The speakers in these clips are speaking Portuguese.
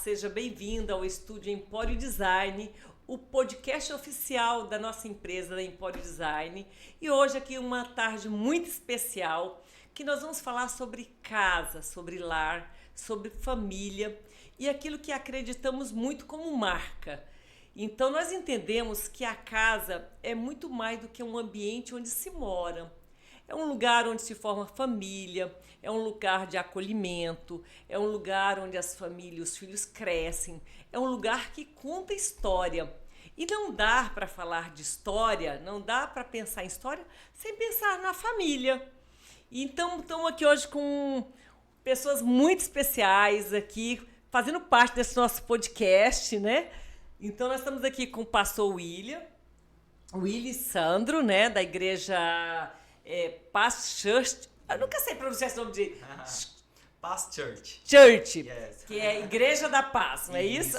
seja bem-vindo ao Estúdio Empório Design, o podcast oficial da nossa empresa, da Empório Design. E hoje aqui uma tarde muito especial, que nós vamos falar sobre casa, sobre lar, sobre família e aquilo que acreditamos muito como marca. Então nós entendemos que a casa é muito mais do que um ambiente onde se mora. É um lugar onde se forma família, é um lugar de acolhimento, é um lugar onde as famílias, os filhos crescem, é um lugar que conta história. E não dá para falar de história, não dá para pensar em história sem pensar na família. Então, estamos aqui hoje com pessoas muito especiais aqui, fazendo parte desse nosso podcast, né? Então, nós estamos aqui com o pastor William Sandro, né, da igreja Paz Church. Eu nunca sei pronunciar esse nome de... Paz Church. Yes. Que é a Igreja da Paz, não é isso?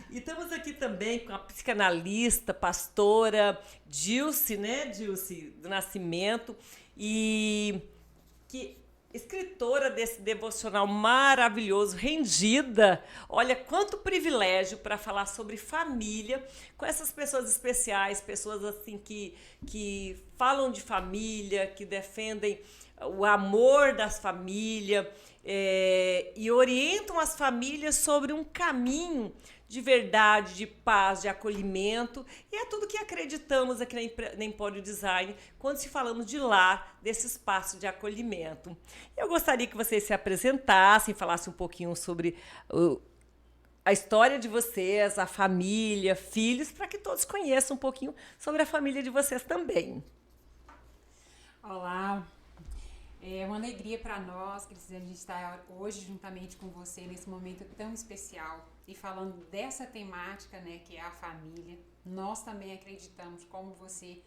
E estamos aqui também com a psicanalista, pastora Dilce, né, Dilce, do Nascimento, e que escritora desse devocional maravilhoso, Rendida. Olha, quanto privilégio para falar sobre família com essas pessoas especiais, pessoas assim que falam de família, que defendem o amor das famílias e orientam as famílias sobre um caminho de verdade, de paz, de acolhimento, e é tudo que acreditamos aqui na Empório Design quando se falamos de lar, desse espaço de acolhimento. Eu gostaria que vocês se apresentassem, falassem um pouquinho sobre a história de vocês, a família, filhos, para que todos conheçam um pouquinho sobre a família de vocês também. Olá, é uma alegria para nós, Cristina, a gente está hoje juntamente com você nesse momento tão especial e falando dessa temática, né, que é a família. Nós também acreditamos, como você,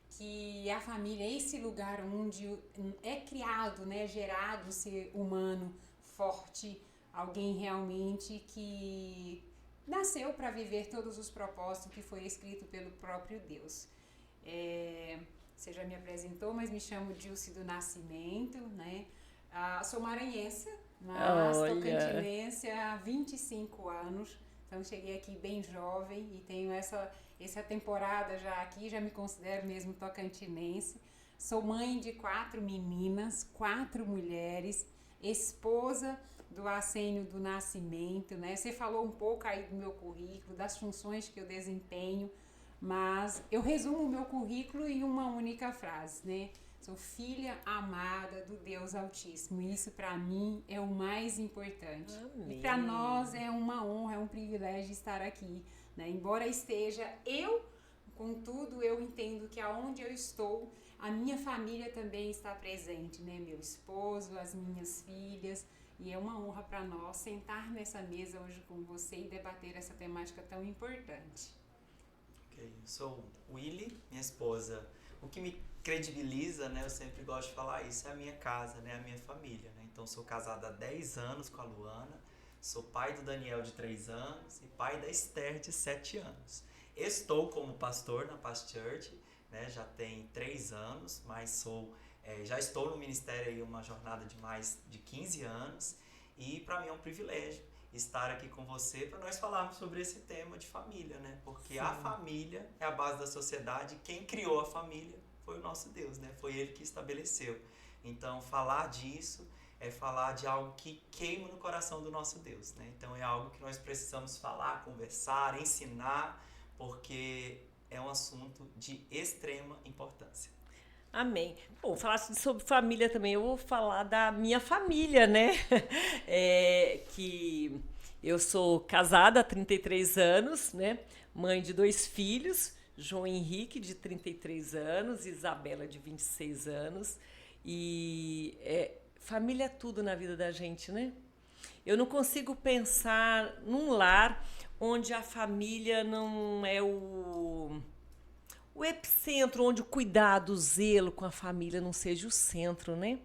que a família é esse lugar onde é criado, né, gerado um ser humano forte, alguém realmente que nasceu para viver todos os propósitos que foi escrito pelo próprio Deus. Você já me apresentou, mas me chamo Dilce do Nascimento, né? Sou maranhense, mas tocantinense há 25 anos. Então cheguei aqui bem jovem e tenho essa temporada já aqui, já me considero mesmo tocantinense. Sou mãe de 4 meninas, 4 mulheres, esposa do Assênio do Nascimento, né? Você falou um pouco aí do meu currículo, das funções que eu desempenho, mas eu resumo o meu currículo em uma única frase, né? Sou filha amada do Deus Altíssimo. E isso para mim é o mais importante. Amém. E para nós é uma honra, é um privilégio estar aqui, né? Embora esteja eu, contudo, eu entendo que aonde eu estou, a minha família também está presente, né? Meu esposo, as minhas filhas. E é uma honra para nós sentar nessa mesa hoje com você e debater essa temática tão importante. Eu sou Willy, minha esposa. O que me credibiliza, né, eu sempre gosto de falar isso, é a minha casa, né, a minha família, né? Então sou casado há 10 anos com a Luana, sou pai do Daniel de 3 anos e pai da Esther de 7 anos. Estou como pastor na Paz Church, né, já tem 3 anos, mas já estou no ministério aí uma jornada de mais de 15 anos e para mim é um privilégio estar aqui com você para nós falarmos sobre esse tema de família, né? Porque Sim. A família é a base da sociedade. Quem criou a família foi o nosso Deus, né? Foi Ele que estabeleceu. Então, falar disso é falar de algo que queima no coração do nosso Deus, né? Então, é algo que nós precisamos falar, conversar, ensinar, porque é um assunto de extrema importância. Amém. Bom, falar sobre família também, eu vou falar da minha família, né? Que eu sou casada há 33 anos, né? Mãe de 2 filhos, João Henrique, de 33 anos, Isabela, de 26 anos. E família é tudo na vida da gente, né? Eu não consigo pensar num lar onde a família não é o epicentro, onde o cuidado, o zelo com a família não seja o centro, né?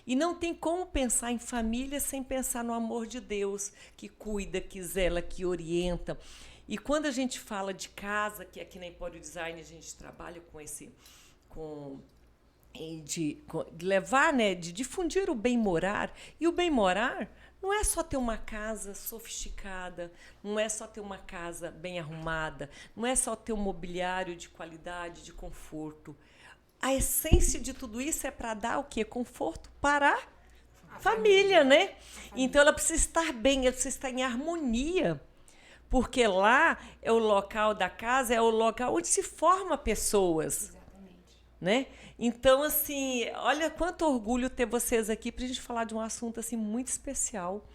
E não tem como pensar em família sem pensar no amor de Deus, que cuida, que zela, que orienta. E quando a gente fala de casa, que aqui na Empório Design a gente trabalha de levar, né, de difundir o bem morar, e o bem morar não é só ter uma casa sofisticada, não é só ter uma casa bem arrumada, não é só ter um mobiliário de qualidade, de conforto. A essência de tudo isso é para dar o quê? Conforto para a família, né? Então ela precisa estar bem, ela precisa estar em harmonia. Porque lá é o local da casa, é o local onde se forma pessoas. Exatamente. Né? Então, assim, olha quanto orgulho ter vocês aqui para a gente falar de um assunto assim, muito especial.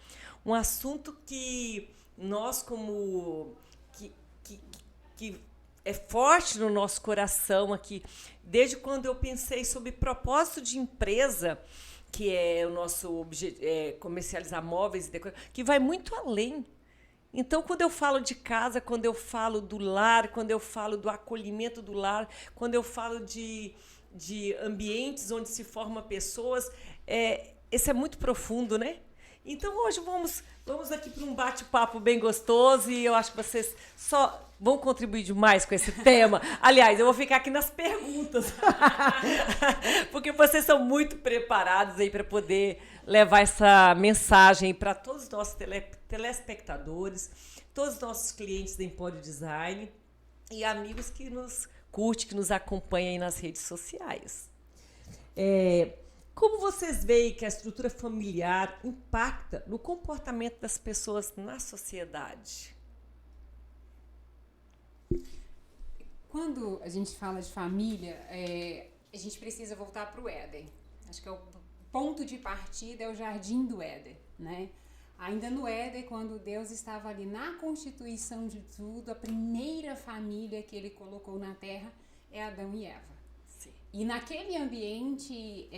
Um assunto que nós, como... que é forte no nosso coração aqui. Desde quando eu pensei sobre propósito de empresa, que é o nosso objetivo, comercializar móveis e decoração, que vai muito além. Então, quando eu falo de casa, quando eu falo do lar, quando eu falo do acolhimento do lar, quando eu falo de ambientes onde se formam pessoas, esse é muito profundo, né? Então, hoje vamos aqui para um bate-papo bem gostoso e eu acho que vocês só vão contribuir demais com esse tema. Aliás, eu vou ficar aqui nas perguntas, porque vocês são muito preparados aí para poder levar essa mensagem para todos os nossos telespectadores, todos os nossos clientes da Empório Design e amigos que nos curtem, que nos acompanham aí nas redes sociais. Como vocês veem que a estrutura familiar impacta no comportamento das pessoas na sociedade? Quando a gente fala de família, a gente precisa voltar para o Éden. Acho que o ponto de partida é o Jardim do Éden, né? Ainda no Éden, quando Deus estava ali na constituição de tudo, a primeira família que ele colocou na terra é Adão e Eva. Sim. E naquele ambiente,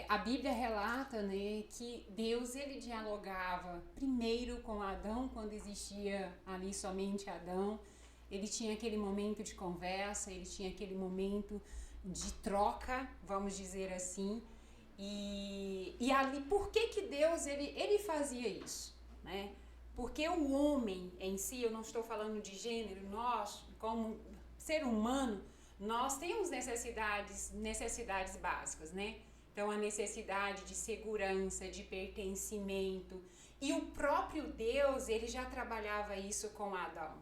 a Bíblia relata, né, que Deus ele dialogava primeiro com Adão, quando existia ali somente Adão. Ele tinha aquele momento de conversa, ele tinha aquele momento de troca, vamos dizer assim. E ali, por que Deus ele fazia isso, né? Porque o homem em si, eu não estou falando de gênero, nós, como ser humano, nós temos necessidades básicas, né? Então, a necessidade de segurança, de pertencimento. E o próprio Deus, ele já trabalhava isso com Adão.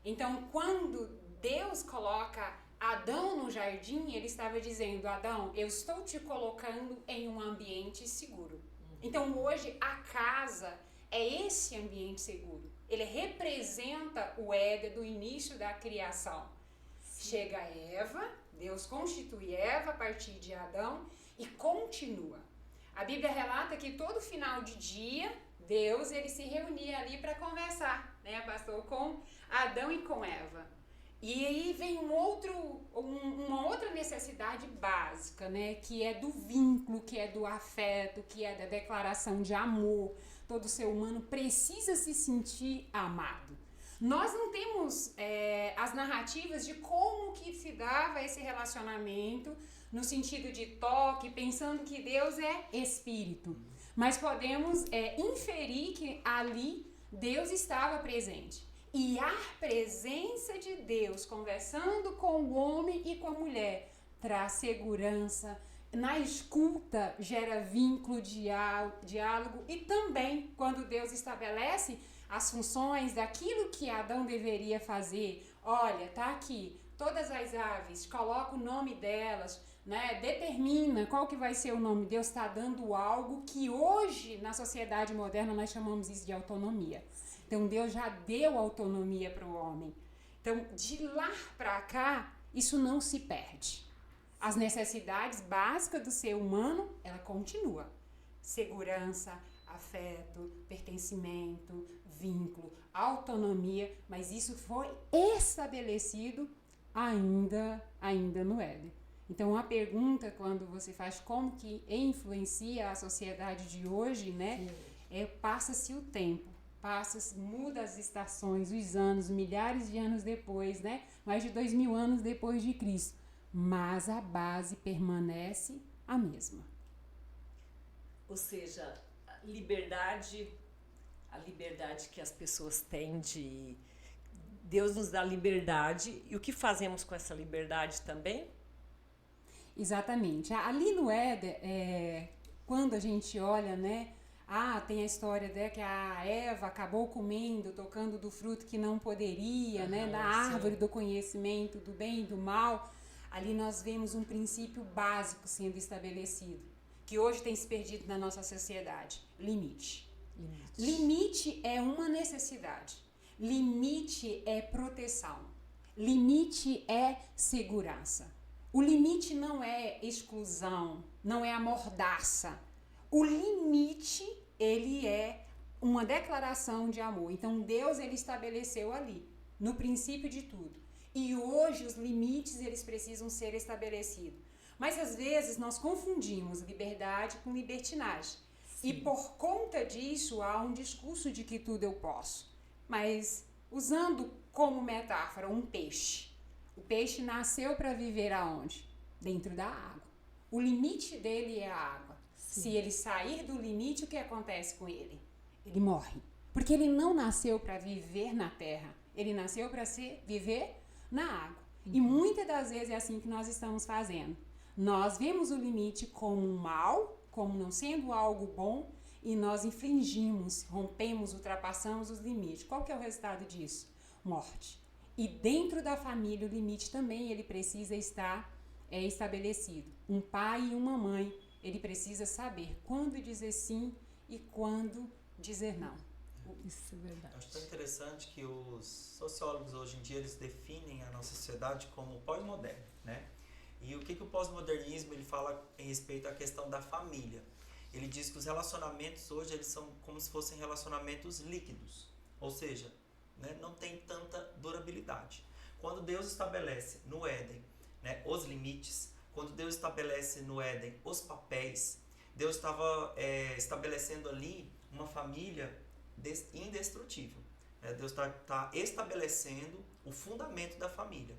Então, quando Deus coloca Adão no jardim, ele estava dizendo: Adão, eu estou te colocando em um ambiente seguro. Então, hoje, a casa é esse ambiente seguro. Ele representa o Éden do início da criação. Chega Eva, Deus constitui Eva a partir de Adão e continua. A Bíblia relata que todo final de dia, Deus ele se reunia ali para conversar, né, pastor, com Adão e com Eva. E aí vem uma outra necessidade básica, né, que é do vínculo, que é do afeto, que é da declaração de amor. Todo ser humano precisa se sentir amado. Nós não temos as narrativas de como que se dava esse relacionamento no sentido de toque, pensando que Deus é espírito. Mas podemos inferir que ali Deus estava presente. E a presença de Deus conversando com o homem e com a mulher traz segurança. Na escuta gera vínculo, diálogo. E também quando Deus estabelece as funções daquilo que Adão deveria fazer. Olha, tá aqui, todas as aves, coloca o nome delas, né? Determina qual que vai ser o nome. Deus está dando algo que hoje, na sociedade moderna, nós chamamos isso de autonomia. Então, Deus já deu autonomia para o homem. Então, de lá para cá, isso não se perde. As necessidades básicas do ser humano, ela continua. Segurança, afeto, pertencimento, vínculo, autonomia, mas isso foi estabelecido ainda no Éden. Então, a pergunta, quando você faz como que influencia a sociedade de hoje, né? Passa-se o tempo. Muda as estações, os anos, milhares de anos depois, né? Mais de 2000 anos depois de Cristo. Mas a base permanece a mesma. Ou seja, a liberdade que as pessoas têm de... Deus nos dá liberdade. E o que fazemos com essa liberdade também? Exatamente. Ali no Éden, quando a gente olha, né? Tem a história que a Eva acabou comendo, tocando do fruto que não poderia, né? Da árvore do conhecimento do bem e do mal. Ali nós vemos um princípio básico sendo estabelecido, que hoje tem se perdido na nossa sociedade. Limite. Limite é uma necessidade. Limite é proteção. Limite é segurança. O limite não é exclusão, não é a mordaça. O limite, ele é uma declaração de amor. Então, Deus, ele estabeleceu ali, no princípio de tudo. E hoje, os limites, eles precisam ser estabelecidos. Mas, às vezes, nós confundimos liberdade com libertinagem. Sim. E, por conta disso, há um discurso de que tudo eu posso. Mas, usando como metáfora um peixe. O peixe nasceu para viver aonde? Dentro da água. O limite dele é a água. Sim. Se ele sair do limite, o que acontece com ele? Ele morre. Porque ele não nasceu para viver na terra. Ele nasceu para viver na água. E muitas das vezes é assim que nós estamos fazendo. Nós vemos o limite como um mal, como não sendo algo bom, e nós infringimos, rompemos, ultrapassamos os limites. Qual que é o resultado disso? Morte. E dentro da família, o limite também ele precisa estar estabelecido. Um pai e uma mãe, ele precisa saber quando dizer sim e quando dizer não. Isso é verdade. Acho tão interessante que os sociólogos hoje em dia eles definem a nossa sociedade como pós-moderno, né? E o que o pós-modernismo ele fala em respeito à questão da família? Ele diz que os relacionamentos hoje eles são como se fossem relacionamentos líquidos, ou seja, né, não tem tanta durabilidade. Quando Deus estabelece no Éden, né, os limites, quando Deus estabelece no Éden os papéis, Deus estava estabelecendo ali uma família indestrutível. Né? Deus está estabelecendo o fundamento da família.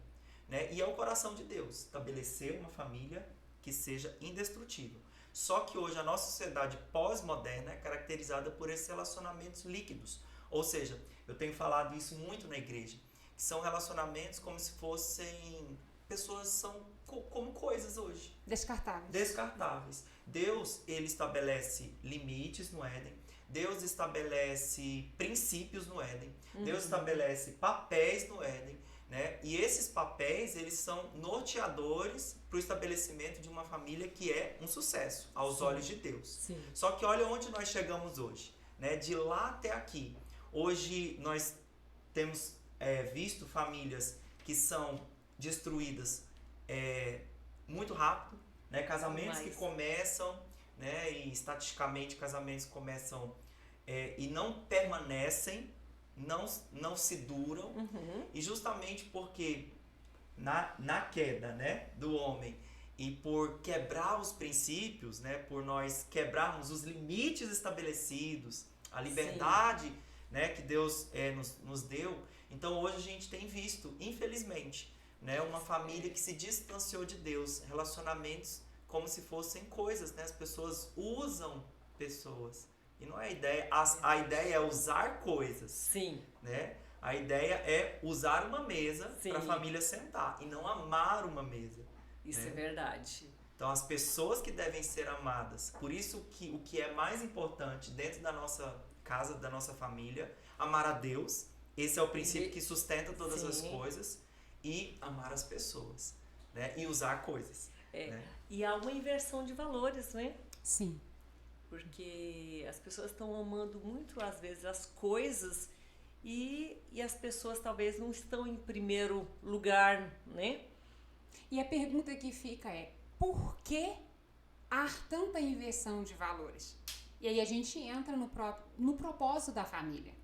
Né? E é o coração de Deus, estabelecer uma família que seja indestrutível. Só que hoje a nossa sociedade pós-moderna é caracterizada por esses relacionamentos líquidos. Ou seja, eu tenho falado isso muito na igreja, que são relacionamentos como se fossem... Pessoas são como coisas hoje. Descartáveis. Deus, ele estabelece limites no Éden. Deus estabelece princípios no Éden. Deus estabelece papéis no Éden. Né? E esses papéis, eles são norteadores para o estabelecimento de uma família que é um sucesso aos olhos de Deus. Sim. Só que olha onde nós chegamos hoje. Né? De lá até aqui. Hoje nós temos visto famílias que são destruídas muito rápido, né? Casamentos que começam, né? E estatisticamente casamentos começam e não permanecem, não se duram, e justamente porque na queda, né, do homem e por quebrar os princípios, né, por nós quebrarmos os limites estabelecidos, a liberdade, né, que Deus nos deu. Então hoje a gente tem visto, infelizmente, né, uma família que se distanciou de Deus, relacionamentos como se fossem coisas, né? As pessoas usam pessoas. E não é a ideia. A ideia é usar coisas. Sim. Né? A ideia é usar uma mesa para a família sentar e não amar uma mesa. Isso né? é verdade. Então as pessoas que devem ser amadas. Por isso que o que é mais importante dentro da nossa casa, da nossa família, amar a Deus. Esse é o princípio que sustenta todas as coisas. E amar as pessoas, né? E usar coisas. Né? E há uma inversão de valores, né? Sim. Porque as pessoas estão amando muito, às vezes, as coisas e as pessoas talvez não estão em primeiro lugar, né? E a pergunta que fica é, por que há tanta inversão de valores? E aí a gente entra no propósito da família.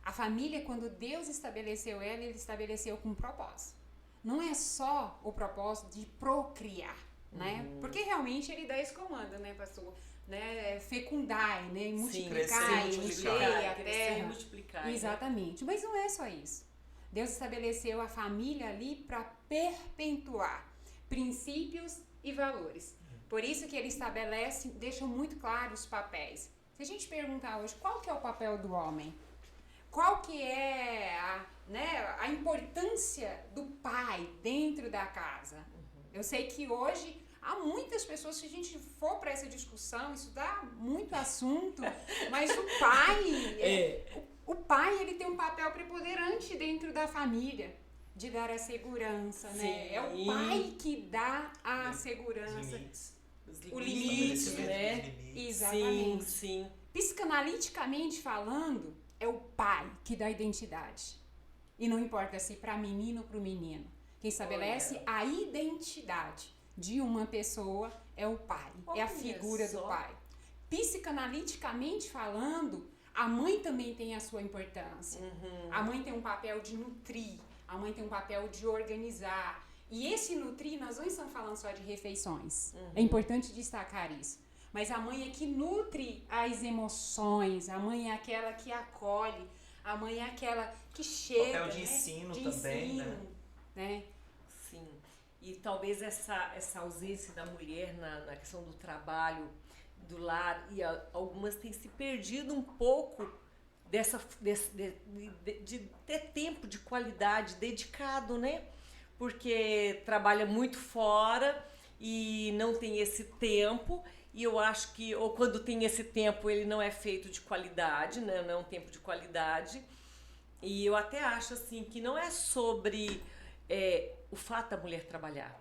A família, quando Deus estabeleceu ela, ele estabeleceu com um propósito. Não é só o propósito de procriar, né? Porque realmente ele dá esse comando, né, pastor? Né? Fecundai, né? Multiplicar, encher a terra. Multiplicar. Exatamente. Né? Mas não é só isso. Deus estabeleceu a família ali para perpetuar princípios e valores. Por isso que ele estabelece, deixa muito claro os papéis. Se a gente perguntar hoje, qual que é o papel do homem? Qual que é a importância do pai dentro da casa? Eu sei que hoje há muitas pessoas, se a gente for para essa discussão, isso dá muito assunto, mas o pai, ele tem um papel preponderante dentro da família, de dar a segurança, né? Sim. É o pai que dá a segurança. O limite, né? Exatamente. Sim. Psicanaliticamente falando, é o pai que dá identidade. E não importa se para menino ou para o menino. Quem estabelece a identidade de uma pessoa é o pai, é a figura do pai. Psicanaliticamente falando, a mãe também tem a sua importância. A mãe tem um papel de nutrir, a mãe tem um papel de organizar. E esse nutrir, nós não estamos falando só de refeições. É importante destacar isso. Mas a mãe é que nutre as emoções, a mãe é aquela que acolhe, a mãe é aquela que chega. Papel de ensino também, né? Sim. E talvez essa ausência da mulher na questão do trabalho, do lar, e algumas têm se perdido um pouco de ter tempo de qualidade dedicado, né? Porque trabalha muito fora e não tem esse tempo. E eu acho que, ou quando tem esse tempo, ele não é feito de qualidade, né? Não é um tempo de qualidade. E eu até acho assim que não é sobre o fato da mulher trabalhar.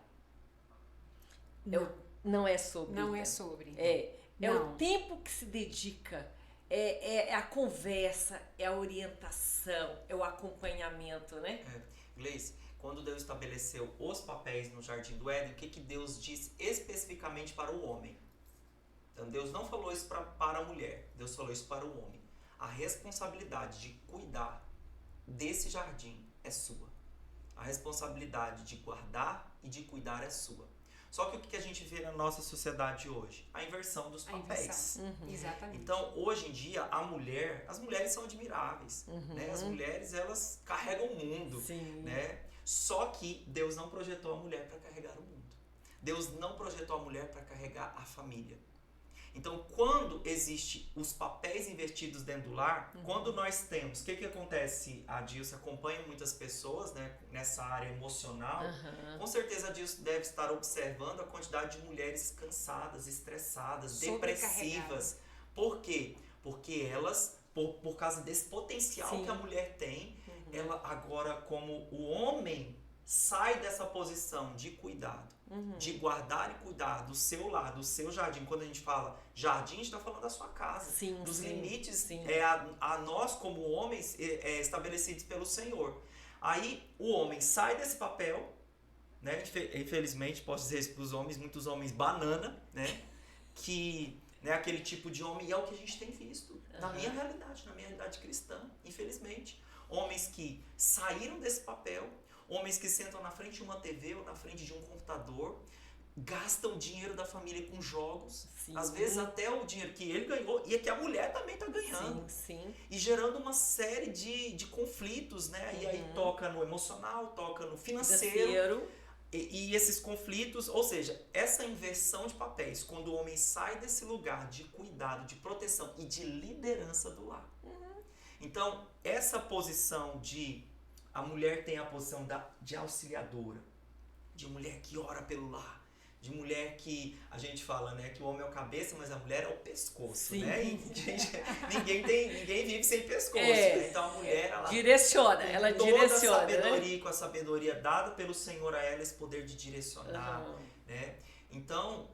Não é sobre. Não é sobre. É o tempo que se dedica, é a conversa, é a orientação, é o acompanhamento, né? Gleice, quando Deus estabeleceu os papéis no Jardim do Éden, o que Deus disse especificamente para o homem? Então Deus não falou isso para a mulher, Deus falou isso para o homem. A responsabilidade de cuidar desse jardim é sua. A responsabilidade de guardar e de cuidar é sua. Só que o que a gente vê na nossa sociedade hoje? A inversão dos papéis. Exatamente. Então, hoje em dia, as mulheres são admiráveis. Né? As mulheres, elas carregam o mundo. Sim. Né? Só que Deus não projetou a mulher para carregar o mundo. Deus não projetou a mulher para carregar a família. Então, quando existe os papéis invertidos dentro do lar, quando nós temos... O que acontece? A Dilce acompanha muitas pessoas, né, nessa área emocional. Com certeza a Dilce deve estar observando a quantidade de mulheres cansadas, estressadas, depressivas. Por quê? Porque elas, por causa desse potencial que a mulher tem, ela agora, como o homem, sai dessa posição de cuidado. De guardar e cuidar do seu lar, do seu jardim. Quando a gente fala jardim, a gente está falando da sua casa. Dos limites a nós como homens estabelecidos pelo Senhor. Aí o homem sai desse papel, né? Infelizmente, posso dizer isso para os homens, muitos homens banana, né? Que, né, aquele tipo de homem, e é o que a gente tem visto na minha realidade cristã, infelizmente. Homens que saíram desse papel, homens que sentam na frente de uma TV ou na frente de um computador, gastam o dinheiro da família com jogos, às vezes até o dinheiro que ele ganhou e que a mulher também está ganhando. E gerando uma série de conflitos, né? E aí toca no emocional, toca no financeiro. E esses conflitos, ou seja, essa inversão de papéis, quando o homem sai desse lugar de cuidado, de proteção e de liderança do lar. Então, essa posição a mulher tem a posição de auxiliadora, de mulher que ora pelo lar, de mulher que, a gente fala, né, que o homem é o cabeça, mas a mulher é o pescoço, né? E, gente, ninguém vive sem pescoço, né? Então a mulher, ela direciona, ela direciona, a sabedoria, né? Com a sabedoria dada pelo Senhor a ela, esse poder de direcionar, né? Então,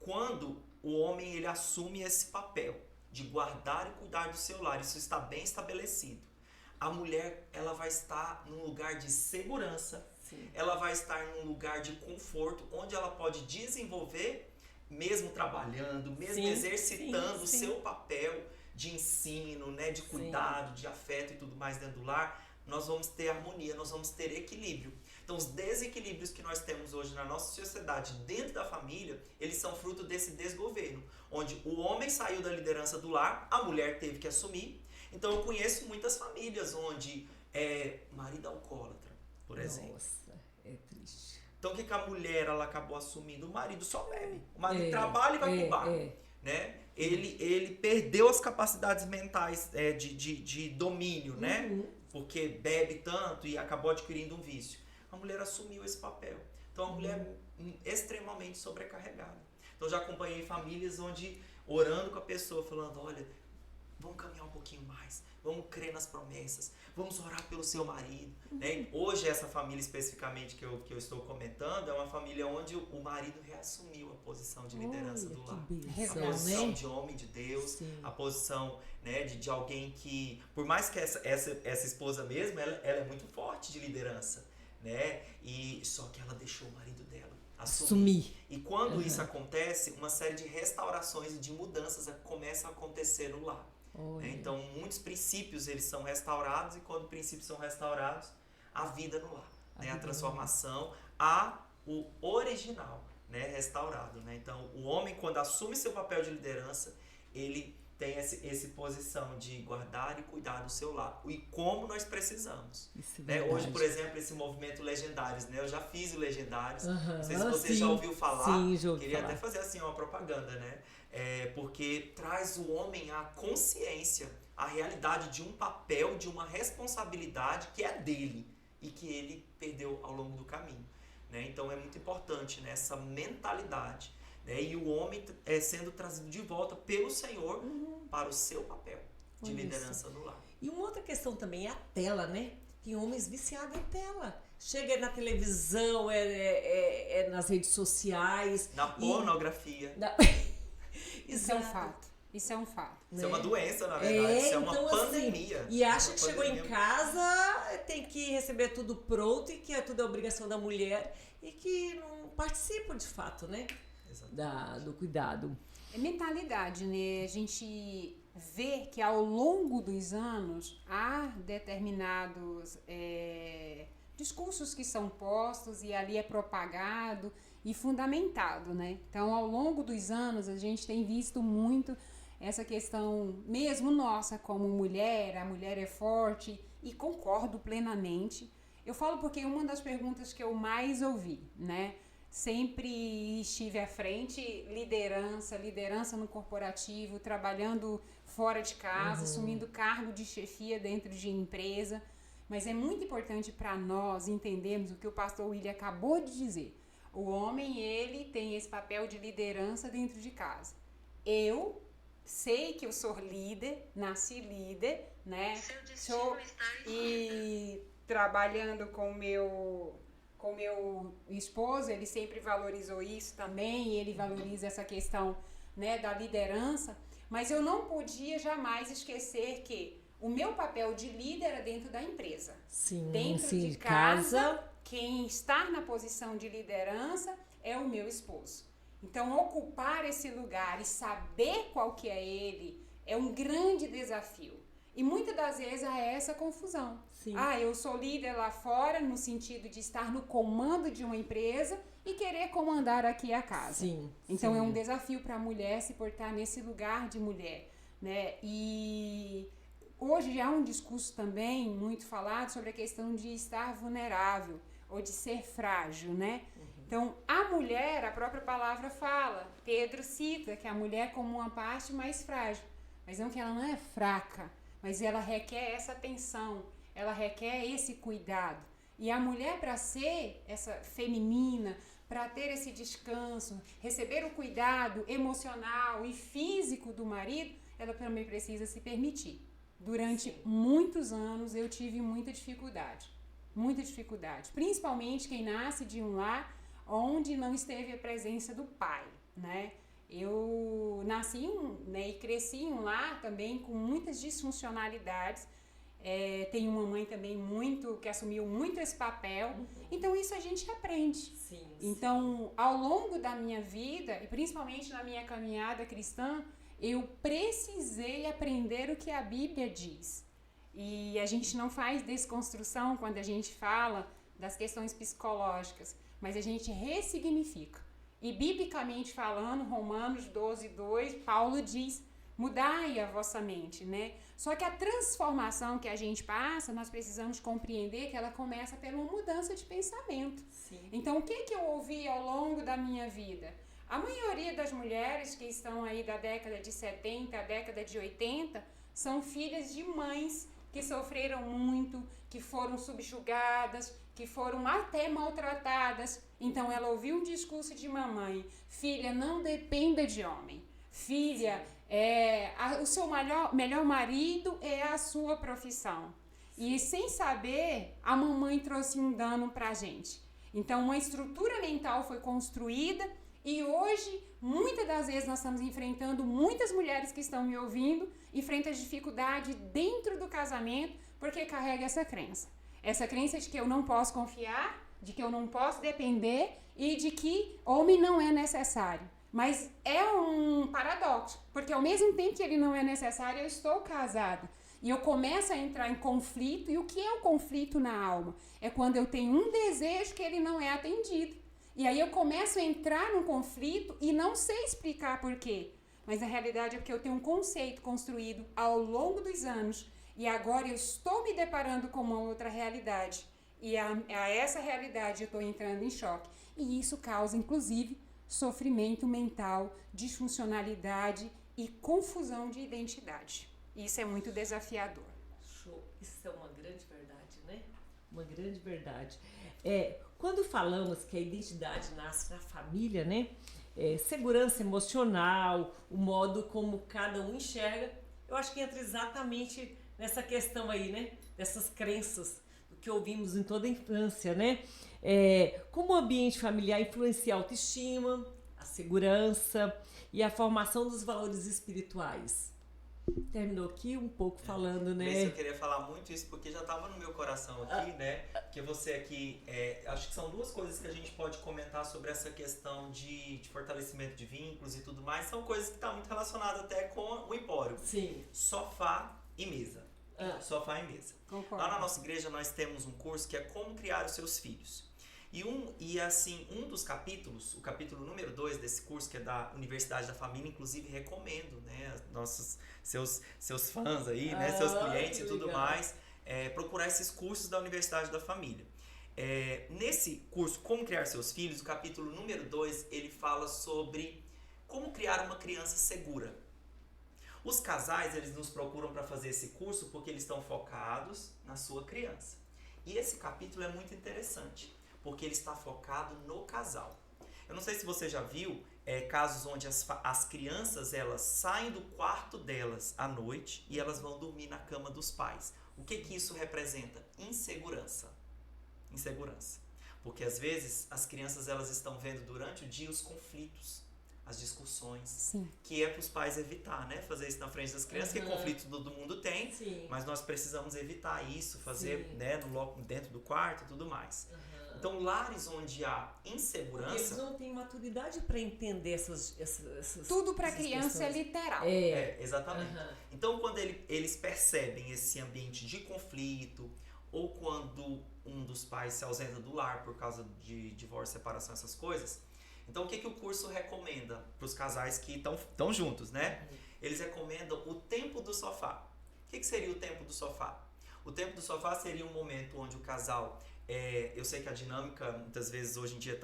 quando o homem ele assume esse papel de guardar e cuidar do seu lar, isso está bem estabelecido. A mulher, ela vai estar num lugar de segurança, ela vai estar num lugar de conforto, onde ela pode desenvolver, mesmo trabalhando, mesmo exercitando o seu papel de ensino, né, de cuidado, de afeto e tudo mais dentro do lar. Nós vamos ter harmonia, nós vamos ter equilíbrio. Então, os desequilíbrios que nós temos hoje na nossa sociedade, dentro da família, eles são fruto desse desgoverno, onde o homem saiu da liderança do lar, a mulher teve que assumir. Então, eu conheço muitas famílias onde marido alcoólatra, por exemplo. Nossa, é triste. Então, o que a mulher ela acabou assumindo? O marido só bebe. O marido trabalha e vai pro bar. Né? Ele perdeu as capacidades mentais de domínio, né? Porque bebe tanto e acabou adquirindo um vício. a mulher assumiu esse papel. Então a mulher é extremamente sobrecarregada. Então já acompanhei famílias onde, orando com a pessoa, falando, olha, vamos caminhar um pouquinho mais, vamos crer nas promessas, vamos orar pelo seu marido. Né? Hoje essa família especificamente que eu estou comentando é uma família onde o marido reassumiu a posição de liderança do lar. A posição de homem de Deus, a posição, né, de alguém que, por mais que essa esposa mesmo, ela é muito forte de liderança, né? E só que ela deixou o marido dela assumir. E quando isso acontece, uma série de restaurações e de mudanças começam a acontecer no lar. Né? Então, muitos princípios eles são restaurados, e quando princípios são restaurados, a vida no lar, né? A transformação, o original, né? Restaurado. Né? Então, o homem, quando assume seu papel de liderança, ele tem essa posição de guardar e cuidar do seu lar. E como nós precisamos. Né? Hoje, por exemplo, esse movimento Legendários, né? Eu já fiz o Legendários. Não sei se você já ouviu falar. Sim, já ouvi Queria falar. até fazer assim uma propaganda, né? Porque traz o homem à consciência, à realidade de um papel, de uma responsabilidade que é dele e que ele perdeu ao longo do caminho. Né? Então é muito importante, né, essa mentalidade. Né? E o homem sendo trazido de volta pelo Senhor para o seu papel de liderança no lar. E uma outra questão também é a tela, né? Tem homens viciados em tela. Chega na televisão, nas redes sociais. Na pornografia. Isso é um fato. Isso é um fato. Isso é uma doença, na verdade. Isso é uma então, pandemia. Assim, e acha que chegou em casa, tem que receber tudo pronto e que tudo é obrigação da mulher e que não participam de fato, né? Do cuidado. É mentalidade, né? A gente vê que ao longo dos anos há determinados discursos que são postos e ali é propagado e fundamentado, né? Então, ao longo dos anos, a gente tem visto muito essa questão mesmo nossa como mulher, a mulher é forte, e concordo plenamente. Eu falo porque uma das perguntas que eu mais ouvi, né? Sempre estive à frente, liderança no corporativo, trabalhando fora de casa, assumindo cargo de chefia dentro de empresa. Mas é muito importante para nós entendermos o que o pastor William acabou de dizer. O homem, ele tem esse papel de liderança dentro de casa. Eu sei que eu sou líder, nasci líder, né? Seu destino está E trabalhando com meu esposo, ele sempre valorizou isso também, e ele valoriza essa questão, né, da liderança, mas eu não podia jamais esquecer que o meu papel de líder é dentro da empresa. Sim, Dentro de casa, quem está na posição de liderança é o meu esposo. Então, ocupar esse lugar e saber qual que é ele é um grande desafio. E muitas das vezes há essa confusão. Sim. Eu sou líder lá fora, no sentido de estar no comando de uma empresa e querer comandar aqui a casa. Sim, então, é um desafio para a mulher se portar nesse lugar de mulher, né? E hoje já há um discurso também muito falado sobre a questão de estar vulnerável ou de ser frágil, né? Então, a mulher, a própria palavra fala, Pedro cita que a mulher é como uma parte mais frágil, mas não que ela não é fraca, mas ela requer essa atenção, ela requer esse cuidado. E a mulher, para ser essa feminina, para ter esse descanso, receber o cuidado emocional e físico do marido, ela também precisa se permitir. Durante muitos anos eu tive muita dificuldade, principalmente quem nasce de um lar onde não esteve a presença do pai, né? Eu nasci e cresci em um lar também com muitas disfuncionalidades. Tenho uma mãe também que assumiu muito esse papel. Então isso a gente aprende. Sim. Então, ao longo da minha vida, e principalmente na minha caminhada cristã, eu precisei aprender o que a Bíblia diz. E a gente não faz desconstrução quando a gente fala das questões psicológicas, mas a gente ressignifica. E biblicamente falando, Romanos 12:2, Paulo diz, mudai a vossa mente, né? Só que a transformação que a gente passa, nós precisamos compreender que ela começa pela mudança de pensamento. Sim. Então, o que eu ouvi ao longo da minha vida? A maioria das mulheres que estão aí da década de 70, a década de 80, são filhas de mães que sofreram muito, que foram subjugadas, que foram até maltratadas. Então ela ouviu um discurso de mamãe: filha, não dependa de homem. Filha, o seu melhor marido é a sua profissão. E sem saber, a mamãe trouxe um dano pra gente. Então uma estrutura mental foi construída e hoje, muitas das vezes, nós estamos enfrentando, muitas mulheres que estão me ouvindo, enfrentam dificuldade dentro do casamento porque carrega essa crença. Essa crença de que eu não posso confiar, de que eu não posso depender e de que homem não é necessário. Mas é um paradoxo, porque ao mesmo tempo que ele não é necessário, eu estou casada. E eu começo a entrar em conflito. E o que é o conflito na alma? É quando eu tenho um desejo que ele não é atendido. E aí eu começo a entrar num conflito e não sei explicar por quê. Mas na realidade é porque eu tenho um conceito construído ao longo dos anos. E agora eu estou me deparando com uma outra realidade. E a essa realidade eu estou entrando em choque. E isso causa, inclusive, sofrimento mental, disfuncionalidade e confusão de identidade. Isso é muito desafiador. Show. Isso é uma grande verdade, né? Uma grande verdade. Quando falamos que a identidade nasce na família, né? Segurança emocional, o modo como cada um enxerga, eu acho que entra exatamente nessa questão aí, né? Dessas crenças, do que ouvimos em toda a infância, né? Como o ambiente familiar influencia a autoestima, a segurança e a formação dos valores espirituais. Terminou aqui um pouco falando, né? Eu queria falar muito isso porque já estava no meu coração aqui, né? Porque você aqui, acho que são duas coisas que a gente pode comentar sobre essa questão de fortalecimento de vínculos e tudo mais. São coisas que estão muito relacionadas até com o empório. Sim. Sofá e mesa. Sofá e mesa. Concordo. Lá na nossa igreja nós temos um curso que é Como Criar os Seus Filhos. Um dos capítulos, o capítulo número 2 desse curso, que é da Universidade da Família, inclusive recomendo, né, seus fãs aí, né, seus clientes e tudo mais, procurar esses cursos da Universidade da Família. Nesse curso, Como Criar Seus Filhos, o capítulo número 2, ele fala sobre como criar uma criança segura. Os casais, eles nos procuram para fazer esse curso porque eles estão focados na sua criança. E esse capítulo é muito interessante, porque ele está focado no casal. Eu não sei se você já viu casos onde as crianças elas saem do quarto delas à noite e elas vão dormir na cama dos pais. O que isso representa? Insegurança. Insegurança. Porque às vezes as crianças elas estão vendo durante o dia os conflitos, as discussões, Sim. que é para os pais evitar, né? Fazer isso na frente das crianças, que conflito todo mundo tem, Sim. mas nós precisamos evitar isso, fazer, Sim. né, dentro do quarto e tudo mais. Então, lares onde há insegurança... Eles não têm maturidade para entender essas Tudo para criança é questões. literal. Exatamente. Então, quando eles percebem esse ambiente de conflito, ou quando um dos pais se ausenta do lar por causa de divórcio, separação, essas coisas, então o que o curso recomenda para os casais que estão juntos, né? Eles recomendam o tempo do sofá. O que seria o tempo do sofá? O tempo do sofá seria um momento onde o casal... eu sei que a dinâmica, muitas vezes, hoje em dia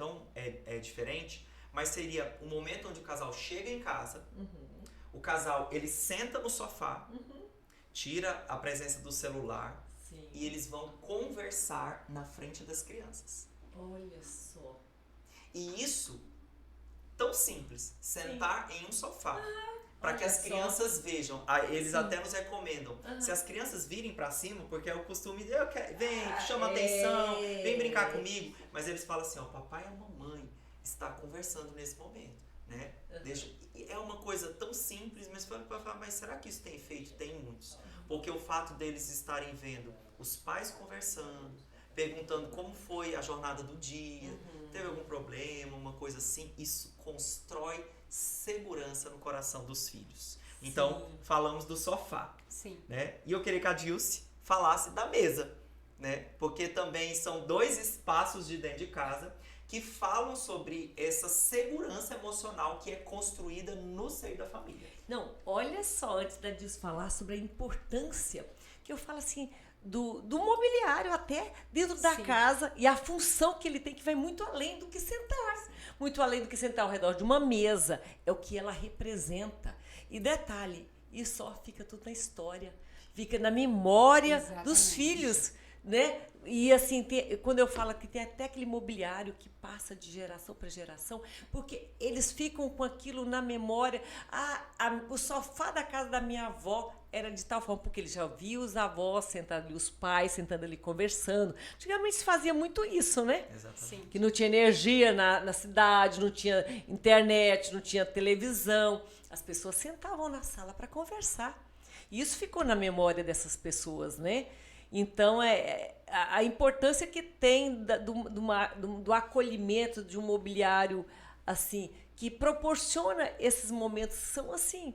é diferente, mas seria um momento onde o casal chega em casa, o casal, ele senta no sofá, tira a presença do celular, Sim. e eles vão conversar na frente das crianças. Olha só. E isso, tão simples, sentar em um sofá. Para que olha as crianças vejam, eles Sim. até nos recomendam. Se as crianças virem para cima, porque é o costume de vem, chama atenção, vem brincar comigo. Mas eles falam assim, ó, papai e a mamãe está conversando nesse momento, né? É uma coisa tão simples, mas será que isso tem efeito? Tem muitos. Porque o fato deles estarem vendo os pais conversando, perguntando como foi a jornada do dia, teve algum problema, uma coisa assim, isso constrói segurança no coração dos filhos. Então, falamos do sofá. Sim. Né? E eu queria que a Dilce falasse da mesa, né? Porque também são dois espaços de dentro de casa que falam sobre essa segurança emocional que é construída no seio da família. Não, olha só, antes da Dilce falar sobre a importância, que eu falo assim, do mobiliário até dentro da casa e a função que ele tem, que vai muito além do que sentar. Muito além do que sentar ao redor de uma mesa. É o que ela representa. E detalhe, isso só fica tudo na história. fica na memória dos Exatamente. filhos, né? E assim, quando eu falo que tem até aquele mobiliário que passa de geração para geração, porque eles ficam com aquilo na memória. O sofá da casa da minha avó era de tal forma, porque eles já viam os avós sentando ali, os pais sentando ali conversando. Antigamente se fazia muito isso, né? Exatamente. Sim. Que não tinha energia na cidade, não tinha internet, não tinha televisão. As pessoas sentavam na sala para conversar. E isso ficou na memória dessas pessoas, né? Então, a importância que tem do acolhimento de um mobiliário assim, que proporciona esses momentos, são assim.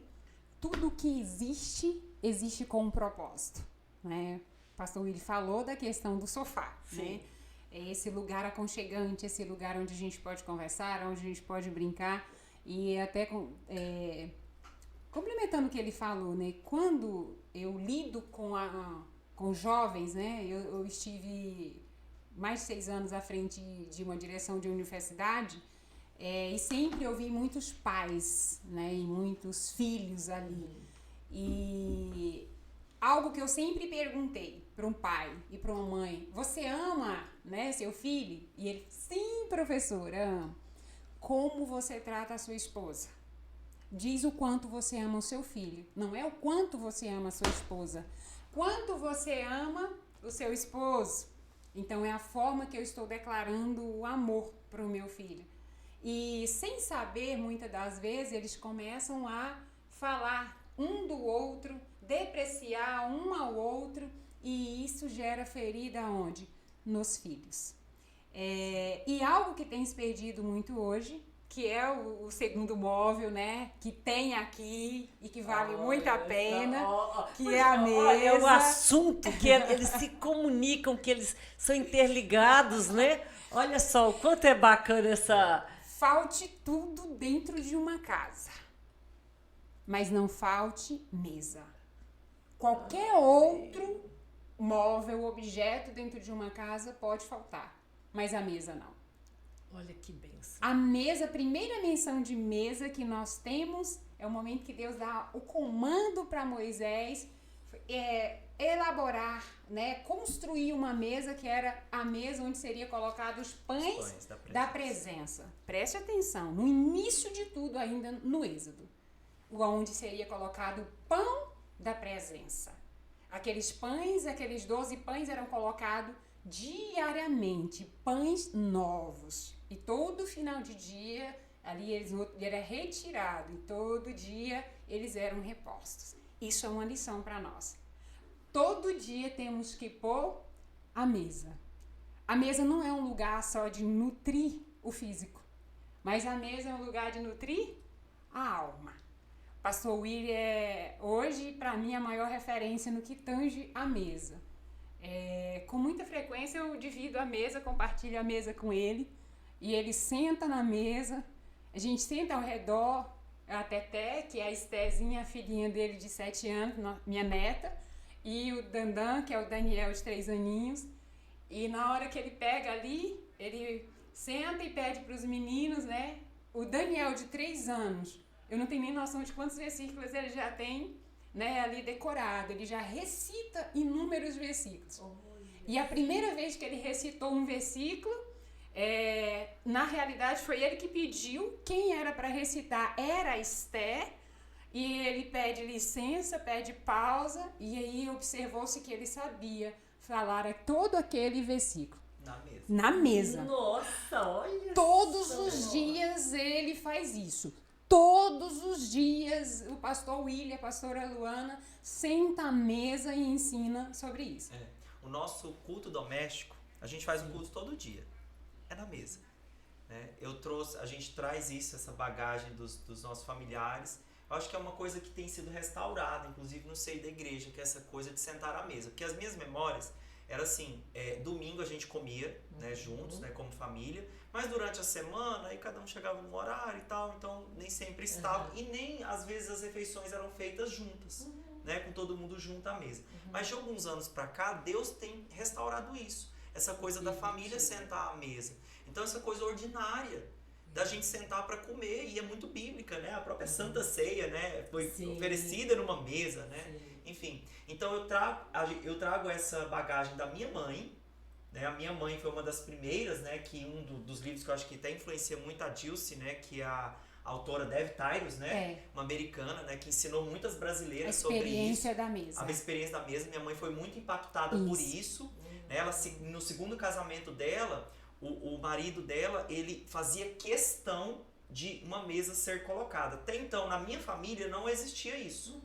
Tudo que existe com um propósito, né? O pastor Willi falou da questão do sofá, Sim. né? É esse lugar aconchegante, esse lugar onde a gente pode conversar, onde a gente pode brincar. E até complementando o que ele falou, né? Quando eu lido com jovens, né? Eu estive mais de 6 anos à frente de uma direção de universidade, e sempre ouvi muitos pais, né? E muitos filhos ali. E algo que eu sempre perguntei para um pai e para uma mãe: você ama, né, seu filho? E ele: sim, professora, amo. Como você trata a sua esposa? Diz o quanto você ama o seu filho. Não é o quanto você ama a sua esposa. Quanto você ama o seu esposo. Então, é a forma que eu estou declarando o amor para o meu filho. E sem saber, muitas das vezes, eles começam a falar um do outro, depreciar um ao outro, e isso gera ferida onde? Nos filhos. E algo que tem se perdido muito hoje, que é o segundo móvel, né? Que tem aqui e que vale muito a pena, que é a mesa. É um assunto que eles se comunicam, que eles são interligados, né? Olha só o quanto é bacana essa... Falte tudo dentro de uma casa, mas não falte mesa. Qualquer outro móvel, objeto dentro de uma casa pode faltar, mas a mesa não. Olha que benção. A mesa, a primeira menção de mesa que nós temos é o momento que Deus dá o comando para Moisés elaborar, né, construir uma mesa que era a mesa onde seria colocado os pães da presença. Preste atenção, no início de tudo, ainda no Êxodo, onde seria colocado o pão da presença. Aqueles pães, aqueles 12 pães eram colocados diariamente, pães novos. E todo final de dia, ali era retirado. E todo dia eles eram repostos. Isso é uma lição para nós. Todo dia temos que pôr a mesa. A mesa não é um lugar só de nutrir o físico, mas a mesa é um lugar de nutrir a alma. Pastor Willi é hoje, para mim, a maior referência no que tange a mesa. Com muita frequência eu divido a mesa, compartilho a mesa com ele, e ele senta na mesa, a gente senta ao redor, a Teté, que é a Estezinha, a filhinha dele de 7 anos, minha neta, e o Dandan, que é o Daniel de 3 aninhos, e na hora que ele pega ali, ele senta e pede para os meninos, né? O Daniel de 3 anos, eu não tenho nem noção de quantos versículos ele já tem, né, ali decorado, ele já recita inúmeros versículos. E a primeira vez que ele recitou um versículo, na realidade foi ele que pediu, quem era para recitar era a Esté, e ele pede licença, pede pausa, e aí observou-se que ele sabia falar todo aquele versículo. Na mesa. Nossa, olha Todos os dias ele faz isso. Todos os dias o pastor Willi, a pastora Luana, senta à mesa e ensina sobre isso. O nosso culto doméstico, a gente faz um culto todo dia. É na mesa. Né? A gente traz isso, essa bagagem dos nossos familiares. Eu acho que é uma coisa que tem sido restaurada, inclusive no seio da igreja, que é essa coisa de sentar à mesa. Porque as minhas memórias era assim, domingo a gente comia, né, juntos, né, como família, mas durante a semana aí cada um chegava num horário e tal, então nem sempre estava, e nem às vezes as refeições eram feitas juntas, né, com todo mundo junto à mesa. Mas de alguns anos pra cá, Deus tem restaurado isso, essa coisa da família sentar à mesa. Então essa coisa ordinária da gente sentar para comer, e é muito bíblica, né? A própria Santa Ceia, né, foi oferecida numa mesa, né? enfim. Então eu trago essa bagagem da minha mãe, né? A minha mãe foi uma das primeiras, né? Que dos livros que eu acho que até influencia muito a Dilce, né? Que é a autora Dev Tyrus, né? Uma americana, né? Que ensinou muitas brasileiras sobre isso. A experiência da mesa. A experiência da mesa. Minha mãe foi muito impactada por isso. Né? Ela, no segundo casamento dela, o marido dela, ele fazia questão de uma mesa ser colocada. Até então, na minha família, não existia isso.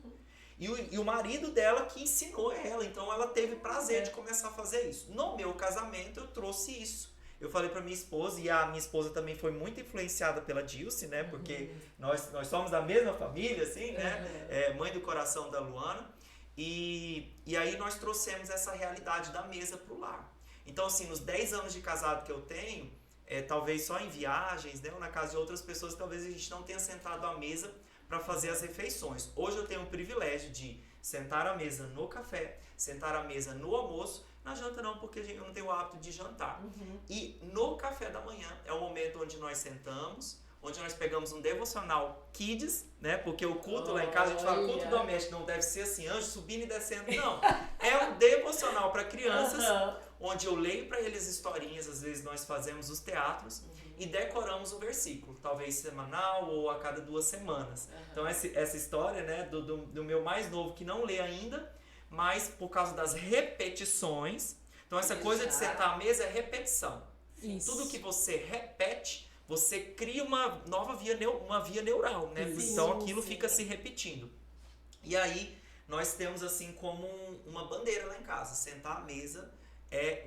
E o marido dela que ensinou ela. Então, ela teve prazer de começar a fazer isso. No meu casamento, eu trouxe isso. Eu falei pra minha esposa, e a minha esposa também foi muito influenciada pela Dilce, né? Porque nós somos da mesma família, assim, né? Mãe do coração da Luana. E aí nós trouxemos essa realidade da mesa pro lar. Então, assim, nos 10 anos de casado que eu tenho, talvez só em viagens, né? Ou na casa de outras pessoas, talvez a gente não tenha sentado à mesa para fazer as refeições. Hoje eu tenho o privilégio de sentar à mesa no café, sentar à mesa no almoço. Na janta não, porque eu não tenho o hábito de jantar. E no café da manhã é o momento onde nós sentamos, onde nós pegamos um devocional Kids, né? Porque o culto lá em casa, a gente fala culto doméstico, não deve ser assim, anjo subindo e descendo. Não, é um devocional para crianças, onde eu leio para eles historinhas, às vezes nós fazemos os teatros e decoramos o versículo, talvez semanal ou a cada 2 semanas. Então essa história, né, do meu mais novo que não lê ainda, mas por causa das repetições. Então essa coisa de sentar à mesa é repetição. Isso. Tudo que você repete, você cria uma nova via neural, né? Isso. Então aquilo fica se repetindo. E aí nós temos assim como uma bandeira lá em casa, sentar à mesa é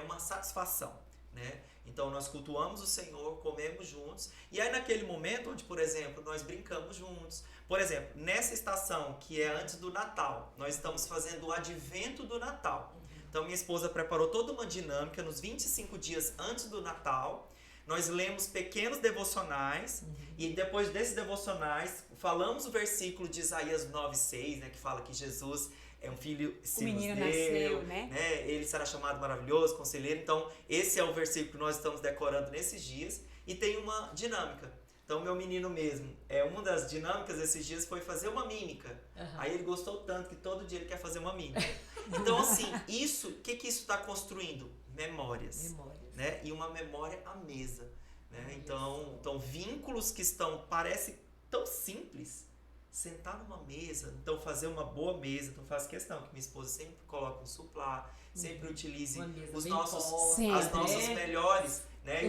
uma satisfação, né? Então nós cultuamos o Senhor, comemos juntos, e aí naquele momento onde, por exemplo, nós brincamos juntos. Por exemplo, nessa estação que é antes do Natal, nós estamos fazendo o advento do Natal. Então minha esposa preparou toda uma dinâmica nos 25 dias antes do Natal. Nós lemos pequenos devocionais e depois desses devocionais falamos o versículo de Isaías 9:6, né, que fala que Jesus é um filho se nos deu, nasceu, né? Ele será chamado maravilhoso, conselheiro. Então, esse é o versículo que nós estamos decorando nesses dias. E tem uma dinâmica. Então, meu menino mesmo, uma das dinâmicas desses dias foi fazer uma mímica. Aí ele gostou tanto que todo dia ele quer fazer uma mímica. Então, assim, o que isso está construindo? Memórias. Né? E uma memória à mesa. Né? Então, vínculos que parece tão simples. Sentar numa mesa, então fazer uma boa mesa, então faço questão que minha esposa sempre coloque um suplá, sempre utilize as nossas melhores, né?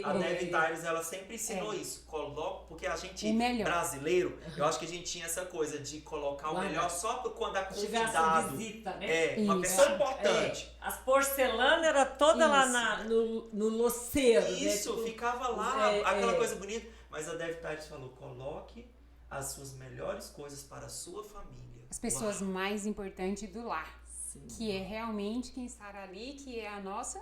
A Dev Tyrus, ela sempre ensinou isso, porque a gente brasileiro, eu acho que a gente tinha essa coisa de colocar o melhor só quando a convidado visita, né? uma pessoa importante. As porcelanas era toda lá no loceiro. Isso, né? Ficava lá, aquela coisa bonita, mas a Dev Tyrus falou, coloque as suas melhores coisas para a sua família. As pessoas mais importantes do lar. Sim. Que é realmente quem está ali, que é a nossa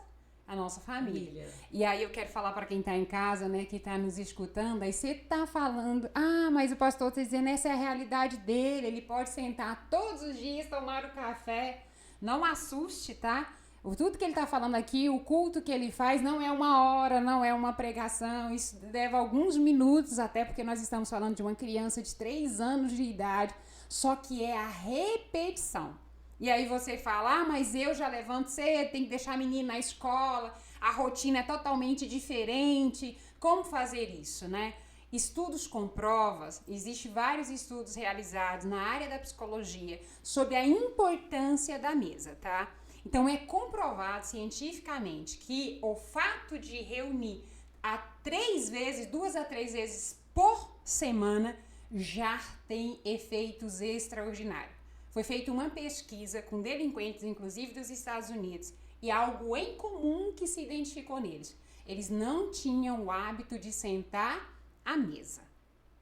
família. E aí eu quero falar para quem está em casa, né, que está nos escutando, aí você está falando, mas o pastor está dizendo, essa é a realidade dele, ele pode sentar todos os dias, tomar o café. Não assuste, tá? Tudo que ele está falando aqui, o culto que ele faz não é uma hora, não é uma pregação, isso leva alguns minutos, até porque nós estamos falando de uma criança de 3 anos de idade, só que é a repetição. E aí você fala, mas eu já levanto cedo, tem que deixar a menina na escola, a rotina é totalmente diferente, como fazer isso, né? Estudos comprovam, existem vários estudos realizados na área da psicologia sobre a importância da mesa, tá? Então, é comprovado cientificamente que o fato de reunir 2 a 3 vezes por semana já tem efeitos extraordinários. Foi feita uma pesquisa com delinquentes, inclusive dos Estados Unidos, e algo em comum que se identificou neles. Eles não tinham o hábito de sentar à mesa,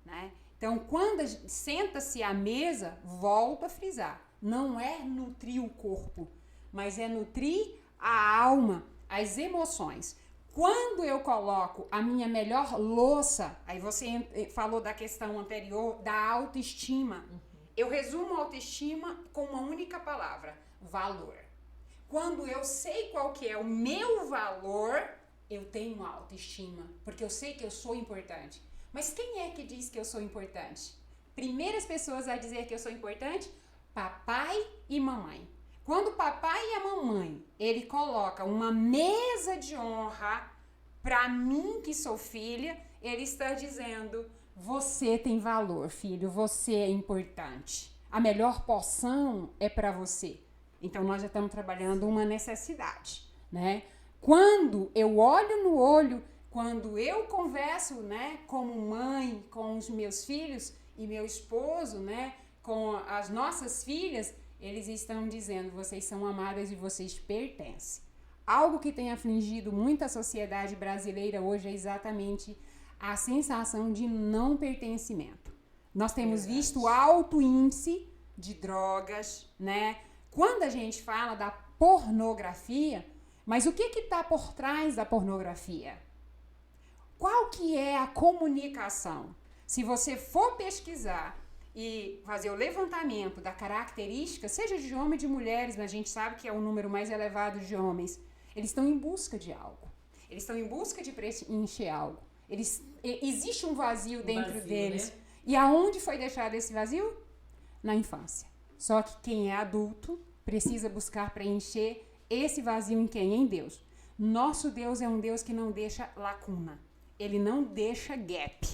né? Então, quando senta-se à mesa, volto a frisar, não é nutrir o corpo, mas é nutrir a alma, as emoções. Quando eu coloco a minha melhor louça, aí você falou da questão anterior, da autoestima. Eu resumo a autoestima com uma única palavra, valor. Quando eu sei qual que é o meu valor, eu tenho autoestima, porque eu sei que eu sou importante. Mas quem é que diz que eu sou importante? primeiras pessoas a dizer que eu sou importante? Papai e mamãe. Quando o papai e a mamãe, ele coloca uma mesa de honra para mim que sou filha, ele está dizendo, você tem valor, filho, você é importante. A melhor porção é para você. Então, nós já estamos trabalhando uma necessidade, né? Quando eu olho no olho, quando eu converso, né, como mãe, com os meus filhos e meu esposo, né, com as nossas filhas, eles estão dizendo, vocês são amadas e vocês pertencem. Algo que tem afligido muito a sociedade brasileira hoje é exatamente a sensação de não pertencimento. Nós temos visto alto índice de drogas, né? Quando a gente fala da pornografia, mas o que está por trás da pornografia? Qual que é a comunicação? Se você for pesquisar e fazer o levantamento da característica, seja de homem ou de mulheres, mas a gente sabe que é o número mais elevado de homens, eles estão em busca de algo. Eles estão em busca de preencher algo. Existe um vazio dentro deles. Né? E aonde foi deixado esse vazio? Na infância. Só que quem é adulto precisa buscar preencher esse vazio em quem? Em Deus. Nosso Deus é um Deus que não deixa lacuna. Ele não deixa gap.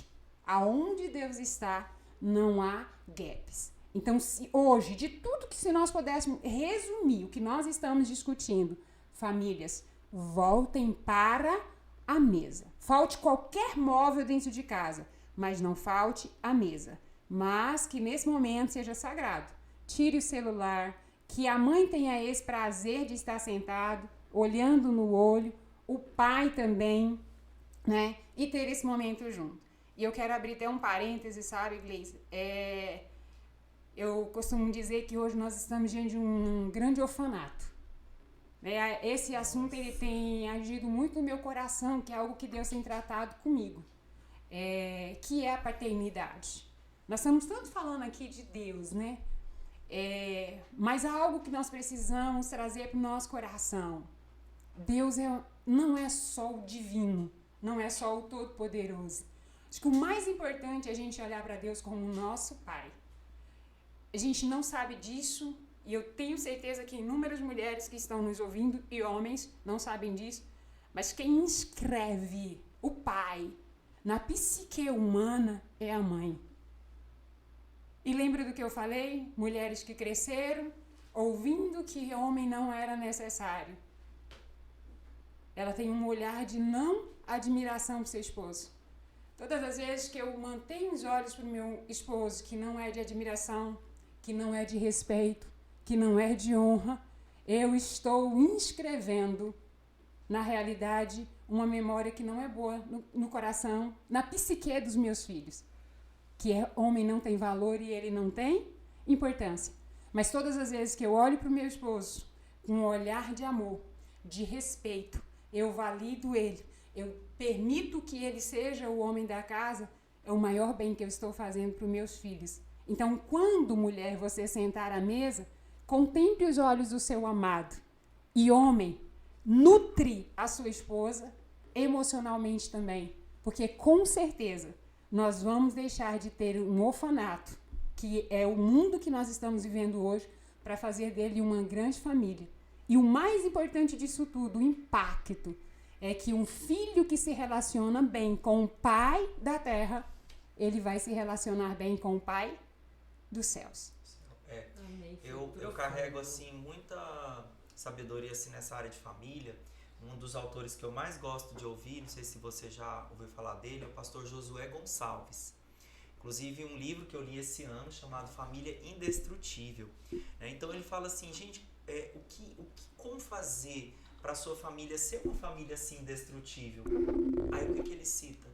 Aonde Deus está, não há gaps. Então, hoje, de tudo que se nós pudéssemos resumir o que nós estamos discutindo, famílias, voltem para a mesa. Falte qualquer móvel dentro de casa, mas não falte a mesa. Mas que nesse momento seja sagrado. Tire o celular, que a mãe tenha esse prazer de estar sentado, olhando no olho, o pai também, né? E ter esse momento junto. E eu quero abrir até um parêntese, sabe, Gleice? Eu costumo dizer que hoje nós estamos diante de um grande orfanato. Esse assunto ele tem agido muito no meu coração, que é algo que Deus tem tratado comigo, que é a paternidade. Nós estamos tanto falando aqui de Deus, né? Mas há algo que nós precisamos trazer para o nosso coração. Deus não é só o divino, não é só o todo-poderoso. Acho que o mais importante é a gente olhar para Deus como o nosso Pai. A gente não sabe disso, e eu tenho certeza que inúmeras mulheres que estão nos ouvindo e homens não sabem disso, mas quem inscreve o pai na psique humana é a mãe. E lembra do que eu falei? Mulheres que cresceram ouvindo que homem não era necessário. Ela tem um olhar de não admiração para seu esposo. Todas as vezes que eu mantenho os olhos para o meu esposo, que não é de admiração, que não é de respeito, que não é de honra, eu estou inscrevendo, na realidade, uma memória que não é boa no coração, na psique dos meus filhos. Que homem não tem valor e ele não tem importância. Mas todas as vezes que eu olho para o meu esposo com um olhar de amor, de respeito, eu valido ele, eu permito que ele seja o homem da casa, é o maior bem que eu estou fazendo para os meus filhos. Então, quando, mulher, você sentar à mesa, contemple os olhos do seu amado. E, homem, nutre a sua esposa emocionalmente também. Porque, com certeza, nós vamos deixar de ter um orfanato, que é o mundo que nós estamos vivendo hoje, para fazer dele uma grande família. E o mais importante disso tudo, o impacto, é que um filho que se relaciona bem com o pai da terra, ele vai se relacionar bem com o pai dos céus. Amém. Eu carrego assim muita sabedoria assim, nessa área de família. Um dos autores que eu mais gosto de ouvir, não sei se você já ouviu falar dele, é o pastor Josué Gonçalves. Inclusive um livro que eu li esse ano chamado Família Indestrutível. Então ele fala assim, gente, como fazer para a sua família ser uma família assim indestrutível? Aí o que ele cita?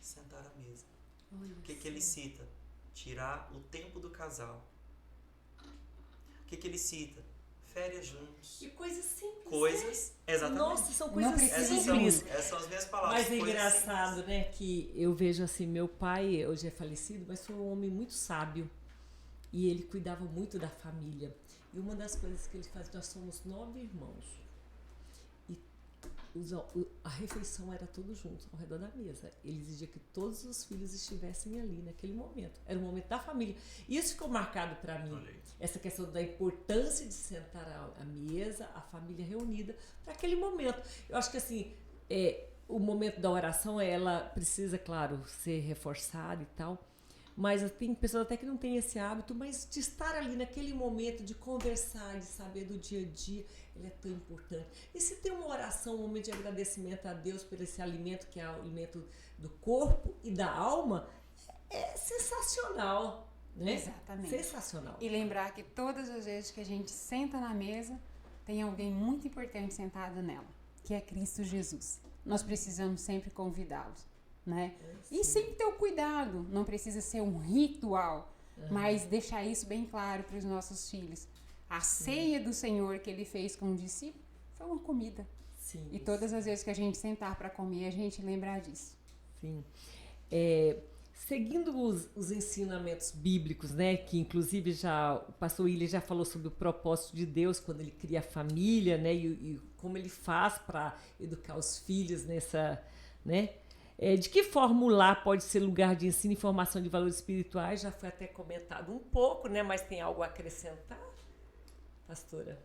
Sentar à mesa. O que ele cita? Tirar o tempo do casal. O que ele cita? Férias juntos. E coisas simples. Coisas, exatamente. Nossa, são coisas simples. Essas são as minhas palavras. Mas é engraçado, simples, né? Que eu vejo assim, meu pai hoje é falecido, mas foi um homem muito sábio. E ele cuidava muito da família. E uma das coisas que ele faz, nós somos 9 irmãos. E a refeição era todos juntos ao redor da mesa. Ele exigia que todos os filhos estivessem ali naquele momento. Era o momento da família. Isso ficou marcado para mim. Essa questão da importância de sentar à mesa, a família reunida, para aquele momento. Eu acho que assim, o momento da oração, ela precisa, claro, ser reforçada e tal. Mas tem pessoas até que não têm esse hábito, mas de estar ali naquele momento, de conversar, de saber do dia a dia, ele é tão importante. E se tem uma oração, um momento de agradecimento a Deus por esse alimento, que é o alimento do corpo e da alma, é sensacional, né? Exatamente. Sensacional. E lembrar que todas as vezes que a gente senta na mesa, tem alguém muito importante sentado nela, que é Cristo Jesus. Nós precisamos sempre convidá-los, né? E sempre ter o cuidado, não precisa ser um ritual, mas deixar isso bem claro para os nossos filhos. A ceia do Senhor que ele fez com o discípulo foi uma comida. Sim, e todas as vezes que a gente sentar para comer, a gente lembrar disso. Sim. Seguindo os ensinamentos bíblicos, né, que inclusive o pastor William já falou sobre o propósito de Deus quando ele cria a família, né, e como ele faz para educar os filhos nessa, né? De que forma o lar pode ser lugar de ensino e formação de valores espirituais? Já foi até comentado um pouco, né, mas tem algo a acrescentar, pastora?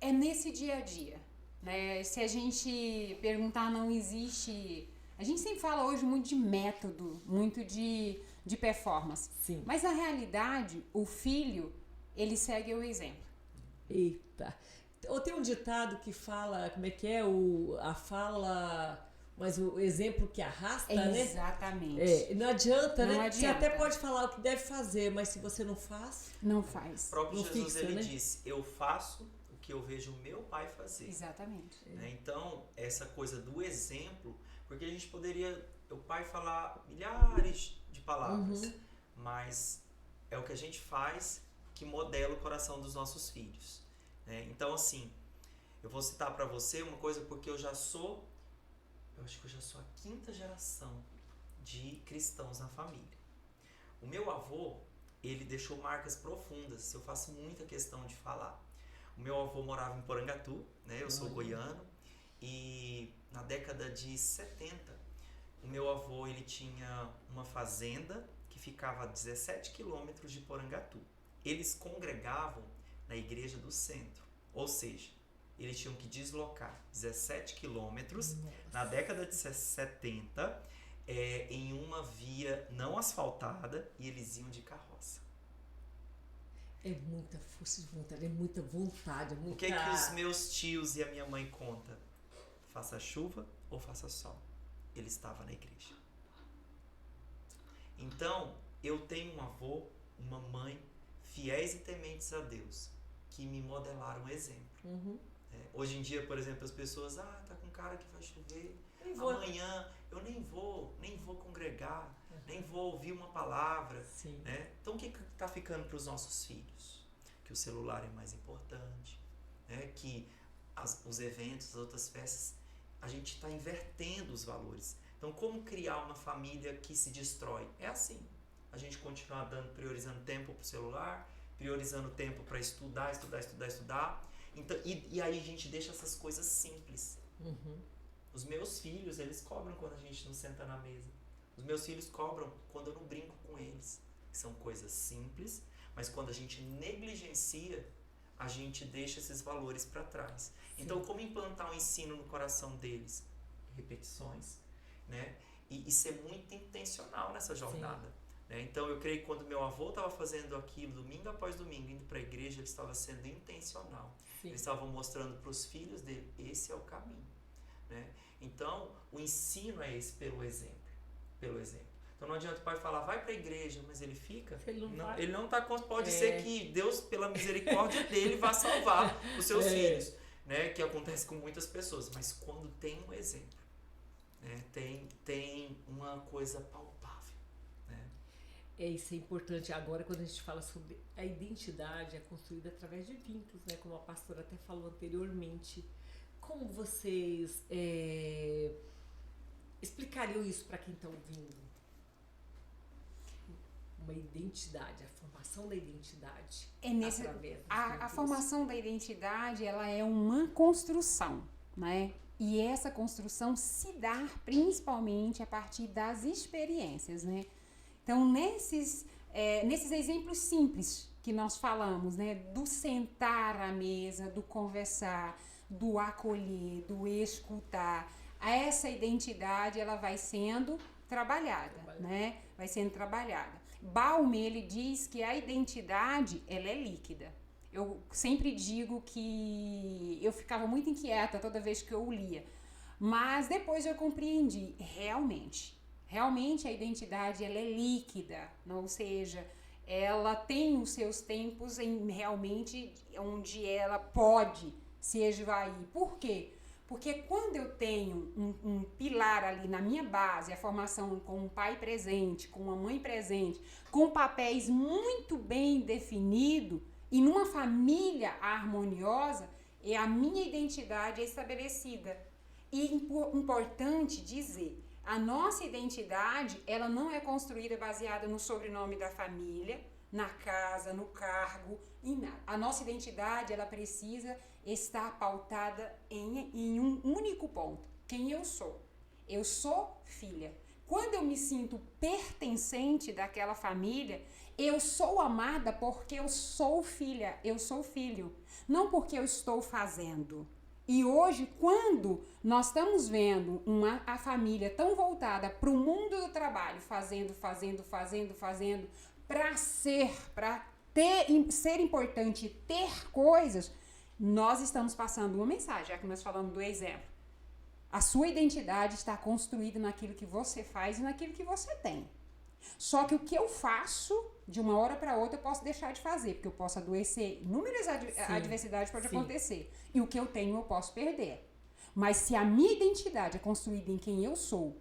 É nesse dia a dia, né? Se a gente perguntar, não existe... A gente sempre fala hoje muito de método, muito de performance. Sim. Mas, na realidade, o filho, ele segue o exemplo. Eita. Ou tem um ditado que fala, como é que é? A fala... Mas o exemplo que arrasta, né? Exatamente. Não adianta, não né? Adianta. Você até pode falar o que deve fazer, mas se você não faz... Não faz. O próprio não Jesus, fixa, ele né? disse, eu faço o que eu vejo meu pai fazer. Exatamente. Né? Então, essa coisa do exemplo, porque a gente poderia, o pai falar milhares de palavras, mas é o que a gente faz que modela o coração dos nossos filhos. Né? Então, assim, eu vou citar para você uma coisa porque eu acho que eu já sou a 5ª geração de cristãos na família. O meu avô, ele deixou marcas profundas, eu faço muita questão de falar. O meu avô morava em Porangatu, né? Eu sou goiano, e na década de 70, o meu avô, ele tinha uma fazenda que ficava a 17 quilômetros de Porangatu. Eles congregavam na igreja do centro, ou seja, eles tinham que deslocar 17 quilômetros na década de 70 em uma via não asfaltada e eles iam de carroça. É muita força de vontade, é muita vontade. O que é que os meus tios e a minha mãe contam? Faça chuva ou faça sol, ele estava na igreja. Então, eu tenho um avô, uma mãe, fiéis e tementes a Deus, que me modelaram um exemplo. Hoje em dia, por exemplo, as pessoas, tá com cara que vai chover, amanhã eu nem vou congregar, nem vou ouvir uma palavra. Né? Então o que está ficando para os nossos filhos? Que o celular é mais importante, né? Que os eventos, as outras festas, a gente está invertendo os valores. Então como criar uma família que se destrói? É assim, a gente continua priorizando tempo para o celular, priorizando tempo para estudar. Então, e aí a gente deixa essas coisas simples. Os meus filhos, eles cobram quando a gente não senta na mesa. Os meus filhos cobram quando eu não brinco com eles. São coisas simples, mas quando a gente negligencia, a gente deixa esses valores para trás. Então, como implantar um ensino no coração deles? Repetições, né? E ser muito intencional nessa jornada. Né? Então, eu creio que quando meu avô estava fazendo aquilo, domingo após domingo, indo para a igreja, ele estava sendo intencional. Eles estavam mostrando para os filhos dele, esse é o caminho. Né? Então, o ensino é esse pelo exemplo. Então, não adianta o pai falar, vai para a igreja, mas ele fica. Ele não está. Pode ser que Deus, pela misericórdia dele, vá salvar os seus filhos. Né? Que acontece com muitas pessoas. Mas quando tem um exemplo, né? tem uma coisa palpável. Né? Isso é importante. Agora, quando a gente fala sobre a identidade, é construída através de vínculos, né? Como a pastora até falou anteriormente. Como vocês explicariam isso para quem está ouvindo? Uma identidade, a formação da identidade. A formação da identidade, ela é uma construção, né? E essa construção se dá principalmente a partir das experiências, né? Então, nesses exemplos simples que nós falamos, né? Do sentar à mesa, do conversar, do acolher, do escutar, essa identidade ela vai sendo trabalhada, né? Vai sendo trabalhada. Baume, ele diz que a identidade, ela é líquida. Eu sempre digo que eu ficava muito inquieta toda vez que eu o lia, mas depois eu compreendi, realmente a identidade ela é líquida, ou seja, ela tem os seus tempos em realmente onde ela pode se esvair. Por quê? Porque quando eu tenho um pilar ali na minha base, a formação com um pai presente, com uma mãe presente, com papéis muito bem definidos, e numa família harmoniosa, a minha identidade é estabelecida. E importante dizer, a nossa identidade, ela não é construída baseada no sobrenome da família, na casa, no cargo, em nada. A nossa identidade, ela precisa estar pautada em um único ponto. Quem eu sou? Eu sou filha. Quando eu me sinto pertencente daquela família, eu sou amada porque eu sou filha, eu sou filho, não porque eu estou fazendo. E hoje, quando nós estamos vendo a família tão voltada para o mundo do trabalho, fazendo, para ser importante, ter coisas, nós estamos passando uma mensagem, já que nós falamos do exemplo. A sua identidade está construída naquilo que você faz e naquilo que você tem. Só que o que eu faço, de uma hora para outra, eu posso deixar de fazer, porque eu posso adoecer, inúmeras adversidades podem acontecer. E o que eu tenho, eu posso perder. Mas se a minha identidade é construída em quem eu sou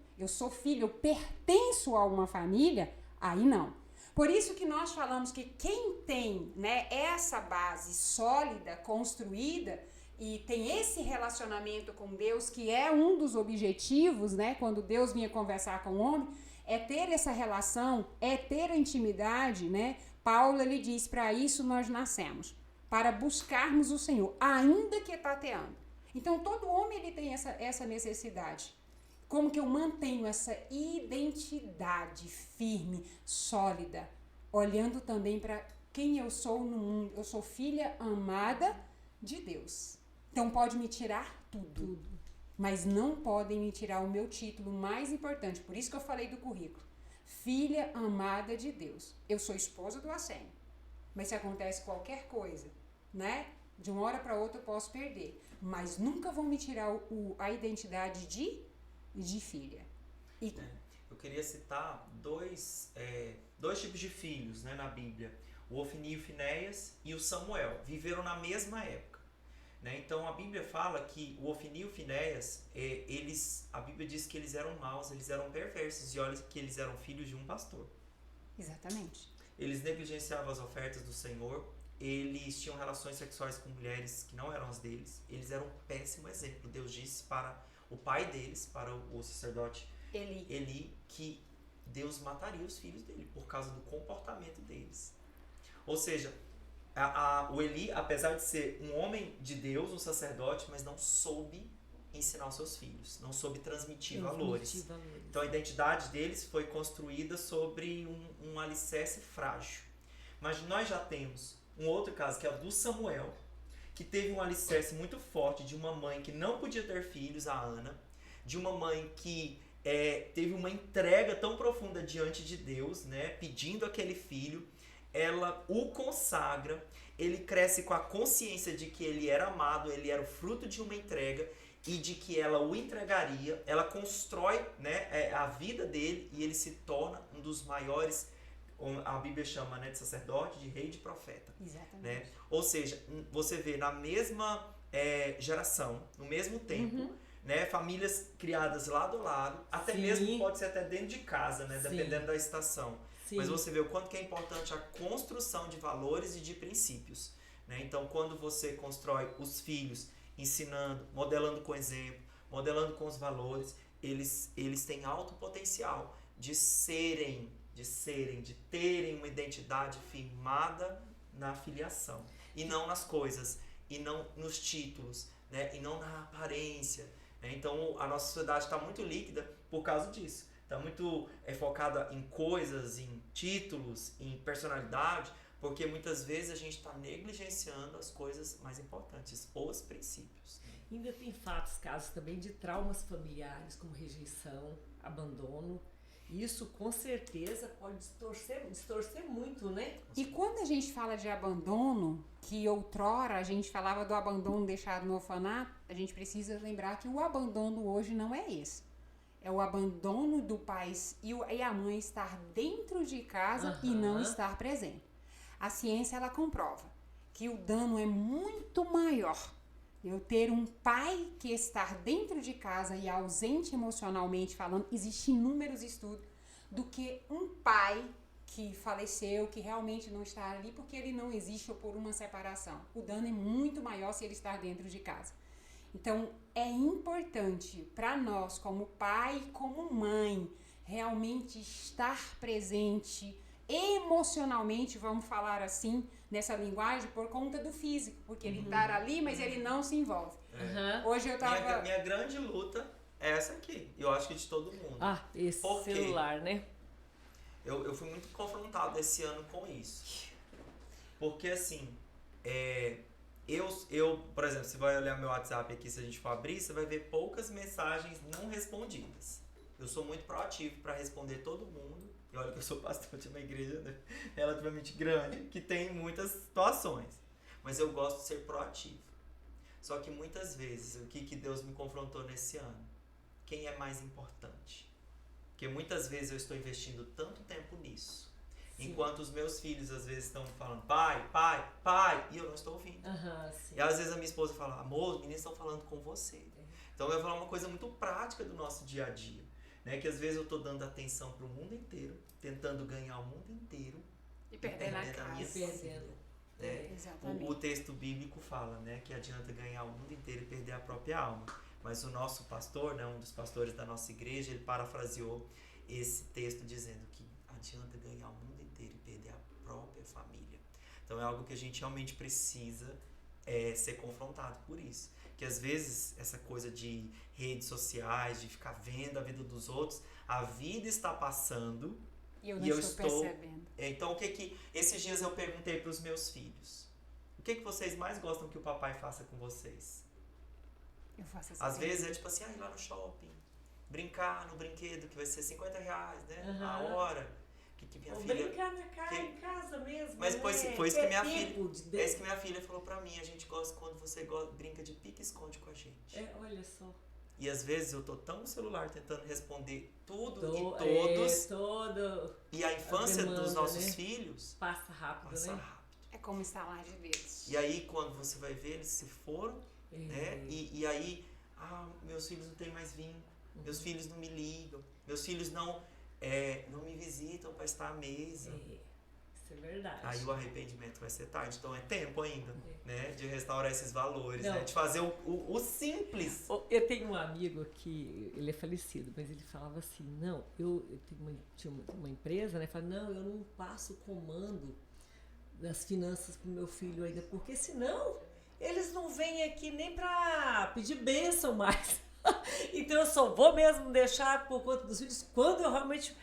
filho, eu pertenço a uma família, aí não. Por isso que nós falamos que quem tem, né, essa base sólida, construída, e tem esse relacionamento com Deus, que é um dos objetivos, né, quando Deus vinha conversar com o homem, é ter essa relação, é ter a intimidade, né? Paulo, ele diz, para isso nós nascemos, para buscarmos o Senhor, ainda que tateando. Então, todo homem, ele tem essa necessidade. Como que eu mantenho essa identidade firme, sólida, olhando também para quem eu sou no mundo? Eu sou filha amada de Deus. Então, pode me tirar tudo. Mas não podem me tirar o meu título mais importante. Por isso que eu falei do currículo. Filha amada de Deus. Eu sou esposa do Assênio. Mas se acontece qualquer coisa, né? De uma hora para outra eu posso perder. Mas nunca vão me tirar a identidade de filha. Eu queria citar dois tipos de filhos, né, na Bíblia. O Ofni e o Finéias e o Samuel. Viveram na mesma época. Né? Então a Bíblia fala que o Ofni e o Finéias, a Bíblia diz que eles eram maus, eles eram perversos, e olha que eles eram filhos de um pastor. Exatamente. Eles negligenciavam as ofertas do Senhor, eles tinham relações sexuais com mulheres que não eram as deles, eles eram um péssimo exemplo. Deus disse para o pai deles, para o sacerdote Eli, que Deus mataria os filhos dele por causa do comportamento deles. Ou seja, o Eli, apesar de ser um homem de Deus, um sacerdote, mas não soube ensinar os seus filhos, não soube transmitir valores. Então a identidade deles foi construída sobre um alicerce frágil. Mas nós já temos um outro caso, que é o do Samuel, que teve um alicerce muito forte de uma mãe que não podia ter filhos, a Ana, de uma mãe que teve uma entrega tão profunda diante de Deus, né, pedindo aquele filho. Ela o consagra, ele cresce com a consciência de que ele era amado, ele era o fruto de uma entrega e de que ela o entregaria. Ela constrói, né, a vida dele e ele se torna um dos maiores, a Bíblia chama, né, de sacerdote, de rei, de profeta. Exatamente. Né? Ou seja, você vê na mesma geração, no mesmo tempo, né, famílias criadas lado a lado, até mesmo pode ser até dentro de casa, né, dependendo da estação. Sim. Mas você vê o quanto que é importante a construção de valores e de princípios. Né? Então, quando você constrói os filhos ensinando, modelando com exemplo, modelando com os valores, eles têm alto potencial de terem uma identidade firmada na filiação. E não nas coisas, e não nos títulos, né? E não na aparência. Né? Então a nossa sociedade está muito líquida por causa disso. Está muito focada em coisas, em títulos, em personalidade, porque muitas vezes a gente está negligenciando as coisas mais importantes, os princípios. Ainda tem fatos, casos também de traumas familiares, como rejeição, abandono. Isso com certeza pode distorcer muito, né? E quando a gente fala de abandono, que outrora a gente falava do abandono deixado no orfanato, a gente precisa lembrar que o abandono hoje não é esse. É o abandono do pai e a mãe estar dentro de casa e não estar presente. A ciência, ela comprova que o dano é muito maior eu ter um pai que está dentro de casa e ausente emocionalmente falando, existem inúmeros estudos, do que um pai que faleceu, que realmente não está ali porque ele não existe ou por uma separação. O dano é muito maior se ele estar dentro de casa. Então, é importante para nós, como pai e como mãe, realmente estar presente emocionalmente, vamos falar assim, nessa linguagem, por conta do físico, porque ele está ali, mas ele não se envolve. Hoje eu tava... Minha grande luta é essa aqui, eu acho que de todo mundo. Esse celular, né? Eu fui muito confrontado esse ano com isso. Porque assim, por exemplo, você vai olhar meu WhatsApp aqui, se a gente for abrir, você vai ver poucas mensagens não respondidas. Eu sou muito proativo para responder todo mundo. E olha que eu sou pastor de uma igreja, né, relativamente grande, que tem muitas situações. Mas eu gosto de ser proativo. Só que muitas vezes, o que Deus me confrontou nesse ano? Quem é mais importante? Porque muitas vezes eu estou investindo tanto tempo nisso. Sim. Enquanto os meus filhos às vezes estão falando pai, pai, pai, e eu não estou ouvindo. E às vezes a minha esposa fala, amor, os meninos estão falando com você. Então eu vou falar uma coisa muito prática do nosso dia a dia. Né, que às vezes eu estou dando atenção para o mundo inteiro, tentando ganhar o mundo inteiro e perdendo a casa. Minha filha, né? O texto bíblico fala, né, que adianta ganhar o mundo inteiro e perder a própria alma. Mas o nosso pastor, né, um dos pastores da nossa igreja, ele parafraseou esse texto dizendo que adianta ganhar o mundo inteiro e perder a própria família. Então é algo que a gente realmente precisa ser confrontado por isso. Que às vezes essa coisa de redes sociais, de ficar vendo a vida dos outros, a vida está passando e eu estou percebendo. Então, esses dias eu perguntei para os meus filhos, o que vocês mais gostam que o papai faça com vocês? Eu faço essa Às vezes é tipo assim, ir lá no shopping, brincar no brinquedo que vai ser R$50, né? A hora. Que minha filha... brincar em casa mesmo. Mas né? foi isso que minha filha. É isso que minha filha falou pra mim. A gente gosta quando você brinca de pique-esconde com a gente. Olha só. E às vezes eu tô tão no celular tentando responder tudo e todos. E a infância dos nossos filhos passa rápido, né? É como estalar de dedos. E aí quando você vai ver, eles se foram, né? E aí, meus filhos não têm mais vínculo. Meus filhos não me ligam. Meus filhos não me visitam para estar à mesa. Isso é verdade. Aí o arrependimento vai ser tarde. Então é tempo ainda, né? De restaurar esses valores, né? De fazer o simples. Eu tenho um amigo que ele é falecido, mas ele falava assim, não, eu tinha uma empresa, né? Falava, não, eu não passo o comando das finanças pro meu filho ainda, porque senão eles não vêm aqui nem para pedir bênção mais. Então eu só vou mesmo deixar por conta dos filhos quando eu realmente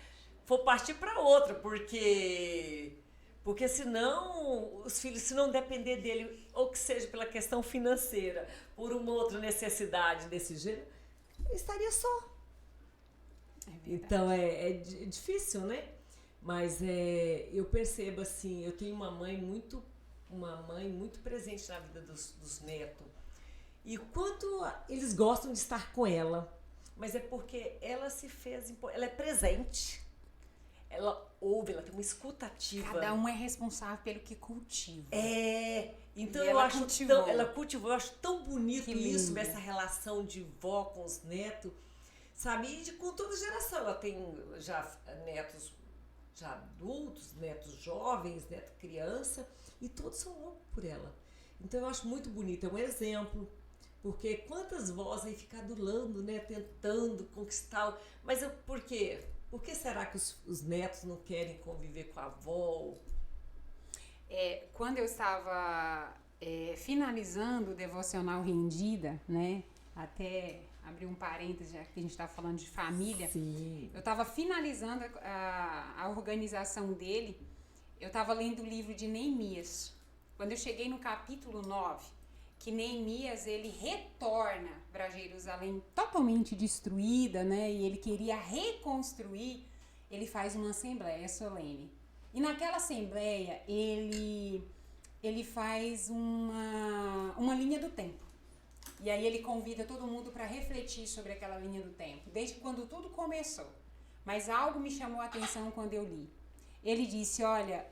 for partir para outra, porque senão os filhos, se não depender dele, ou que seja pela questão financeira, por uma outra necessidade desse gênero, ele estaria só. Então é difícil, né? Mas eu percebo assim, eu tenho uma mãe muito presente na vida dos netos. E quanto eles gostam de estar com ela, mas é porque ela se fez, ela é presente, ela ouve, ela tem uma escutativa. Cada um é responsável pelo que cultiva. Então ela cultivou, eu acho tão bonito isso, essa relação de vó com os netos, sabe? E com toda geração, ela tem já netos já adultos, netos jovens, neto criança, e todos são loucos por ela. Então eu acho muito bonito, é um exemplo. Porque quantas vozes aí ficam adulando, né? Tentando conquistar. Mas por quê? Por que será que os netos não querem conviver com a avó? Quando eu estava finalizando o devocional Rendida, né? Até abrir um parênteses, já que a gente está falando de família. Sim. Eu estava finalizando a organização dele, eu estava lendo o livro de Neemias. Quando eu cheguei no capítulo 9, que Neemias, ele retorna para Jerusalém totalmente destruída, né? E ele queria reconstruir, ele faz uma assembleia solene. E naquela assembleia, ele faz uma linha do tempo. E aí ele convida todo mundo para refletir sobre aquela linha do tempo, desde quando tudo começou. Mas algo me chamou a atenção quando eu li. Ele disse, olha,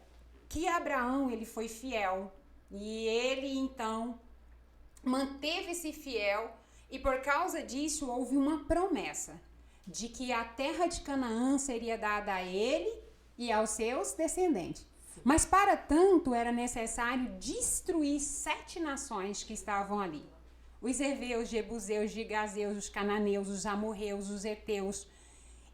que Abraão ele foi fiel, e ele então manteve-se fiel, e por causa disso houve uma promessa de que a terra de Canaã seria dada a ele e aos seus descendentes. Mas para tanto era necessário destruir 7 nações que estavam ali. Os heveus, os jebuseus, os gigazeus, os cananeus, os amorreus, os heteus.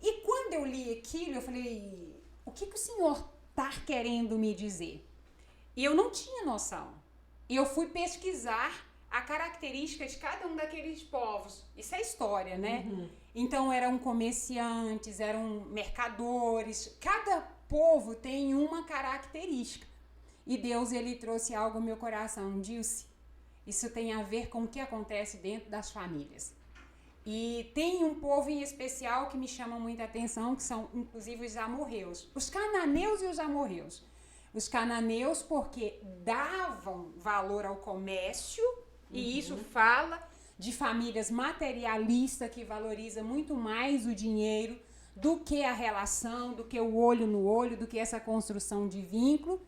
E quando eu li aquilo, eu falei, o que o Senhor está querendo me dizer? E eu não tinha noção. E eu fui pesquisar a característica de cada um daqueles povos. Isso é história, né? Uhum. Então eram comerciantes, eram mercadores. Cada povo tem uma característica. E Deus, ele trouxe algo ao meu coração. Disse, isso tem a ver com o que acontece dentro das famílias. E tem um povo em especial que me chama muita atenção, que são inclusive os amorreus. Os cananeus e os amorreus. Os cananeus porque davam valor ao comércio, e isso fala de famílias materialistas que valorizam muito mais o dinheiro do que a relação, do que o olho no olho, do que essa construção de vínculo.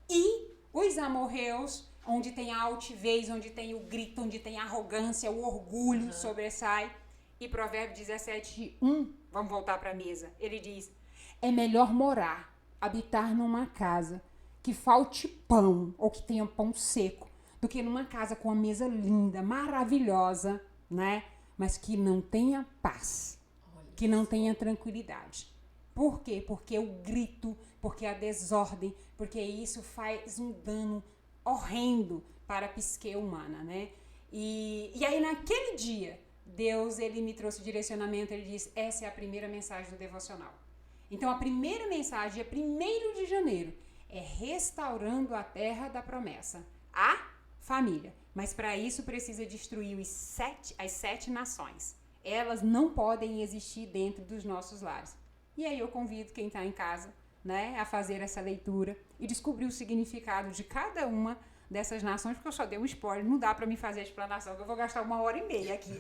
E os amorreus, onde tem a altivez, onde tem o grito, onde tem a arrogância, o orgulho sobressai. E Provérbio 17:1, vamos voltar para a mesa, ele diz, é melhor habitar numa casa que falte pão, ou que tenha pão seco, do que numa casa com uma mesa linda, maravilhosa, né? Mas que não tenha paz, que não tenha tranquilidade. Por quê? Porque o grito, porque a desordem, porque isso faz um dano horrendo para a psique humana, né? E aí naquele dia, Deus, ele me trouxe o direcionamento, ele disse, essa é a primeira mensagem do devocional. Então a primeira mensagem, dia 1º de janeiro, é restaurando a terra da promessa, a família. Mas para isso precisa destruir as 7 nações. Elas não podem existir dentro dos nossos lares. E aí eu convido quem está em casa, né, a fazer essa leitura e descobrir o significado de cada uma dessas nações, porque eu só dei um spoiler, não dá para mim fazer a explanação, que eu vou gastar 1h30 aqui.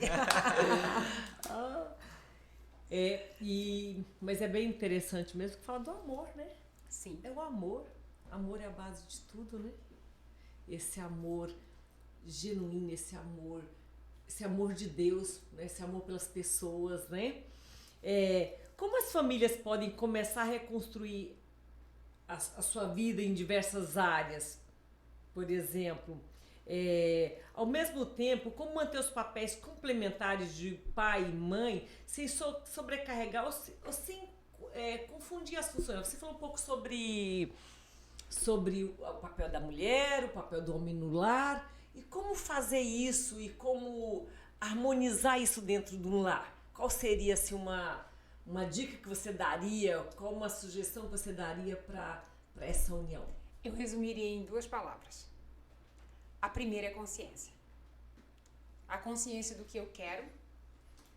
Mas é bem interessante mesmo que fala do amor, né? Sim. É o amor. Amor é a base de tudo, né? Esse amor genuíno, esse amor de Deus, né? Esse amor pelas pessoas, né? Como as famílias podem começar a reconstruir a sua vida em diversas áreas? Por exemplo, ao mesmo tempo, como manter os papéis complementares de pai e mãe sem sobrecarregar ou sem confundir as funções? Você falou um pouco sobre o papel da mulher, o papel do homem no lar, e como fazer isso e como harmonizar isso dentro do lar. Qual seria assim, uma dica que você daria, qual uma sugestão que você daria para essa união? Eu resumiria em 2 palavras. A primeira é consciência. A consciência do que eu quero,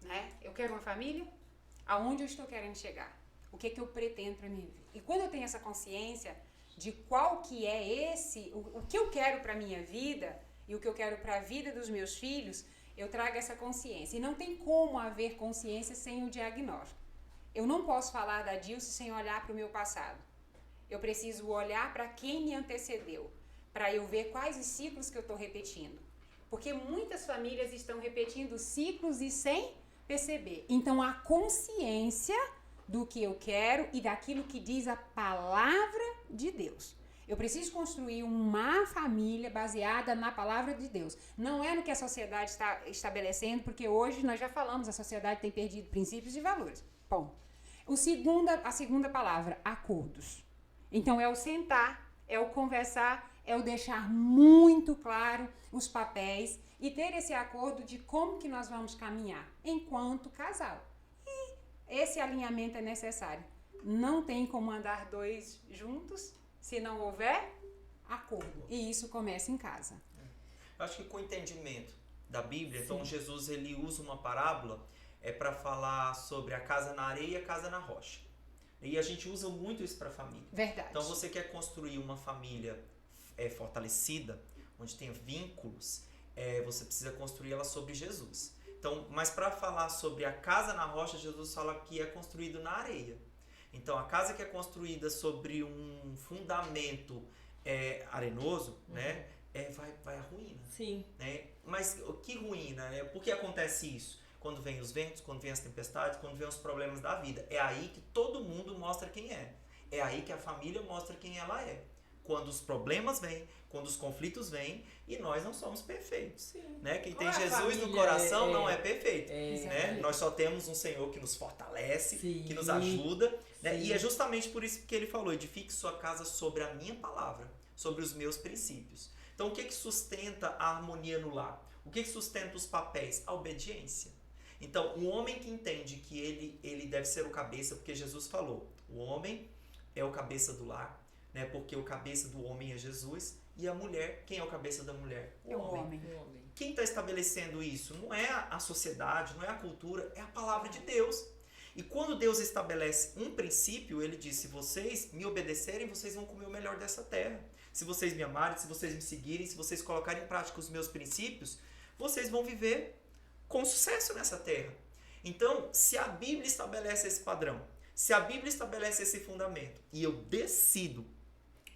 né? Eu quero uma família, aonde eu estou querendo chegar, o que eu pretendo para minha vida. E quando eu tenho essa consciência de qual que é o que eu quero para minha vida e o que eu quero para a vida dos meus filhos, eu trago essa consciência. E não tem como haver consciência sem o diagnóstico. Eu não posso falar da Dilce sem olhar para o meu passado. Eu preciso olhar para quem me antecedeu, para eu ver quais os ciclos que eu estou repetindo. Porque muitas famílias estão repetindo ciclos e sem perceber. Então, a consciência do que eu quero e daquilo que diz a palavra de Deus. Eu preciso construir uma família baseada na palavra de Deus. Não é no que a sociedade está estabelecendo, porque hoje nós já falamos, a sociedade tem perdido princípios e valores. Bom, a segunda palavra, acordos. Então, é o sentar, é o conversar, é o deixar muito claro os papéis e ter esse acordo de como que nós vamos caminhar enquanto casal. E esse alinhamento é necessário. Não tem como andar dois juntos se não houver acordo. E isso começa em casa. Eu acho que com o entendimento da Bíblia, então Jesus ele usa uma parábola para falar sobre a casa na areia e a casa na rocha. E a gente usa muito isso para a família. Verdade. Então você quer construir uma família fortalecida, onde tenha vínculos, você precisa construir ela sobre Jesus. Então, mas para falar sobre a casa na rocha, Jesus fala que é construído na areia. Então a casa que é construída sobre um fundamento arenoso, né, vai à ruína. Sim. Né? Mas que ruína, né? Por que acontece isso? Quando vem os ventos, quando vem as tempestades, quando vem os problemas da vida. É aí que todo mundo mostra quem é. É aí que a família mostra quem ela é. Quando os problemas vêm, quando os conflitos vêm, e nós não somos perfeitos. Sim. Né? Quem tem Qual é a Jesus no família? coração não é perfeito. É. Né? Nós só temos um Senhor que nos fortalece, Sim. que nos ajuda. Né? Sim. E é justamente por isso que ele falou: edifique sua casa sobre a minha palavra, sobre os meus princípios. Então o que sustenta a harmonia no lar? O que sustenta os papéis? A obediência. Então, o homem que entende que ele deve ser o cabeça, porque Jesus falou, o homem é o cabeça do lar, né? Porque o cabeça do homem é Jesus, e a mulher, quem é o cabeça da mulher? É o homem. Quem está estabelecendo isso? Não é a sociedade, não é a cultura, é a palavra de Deus. E quando Deus estabelece um princípio, ele diz, se vocês me obedecerem, vocês vão comer o melhor dessa terra. Se vocês me amarem, se vocês me seguirem, se vocês colocarem em prática os meus princípios, vocês vão viver com sucesso nessa terra. Então, se a Bíblia estabelece esse padrão, se a Bíblia estabelece esse fundamento, e eu decido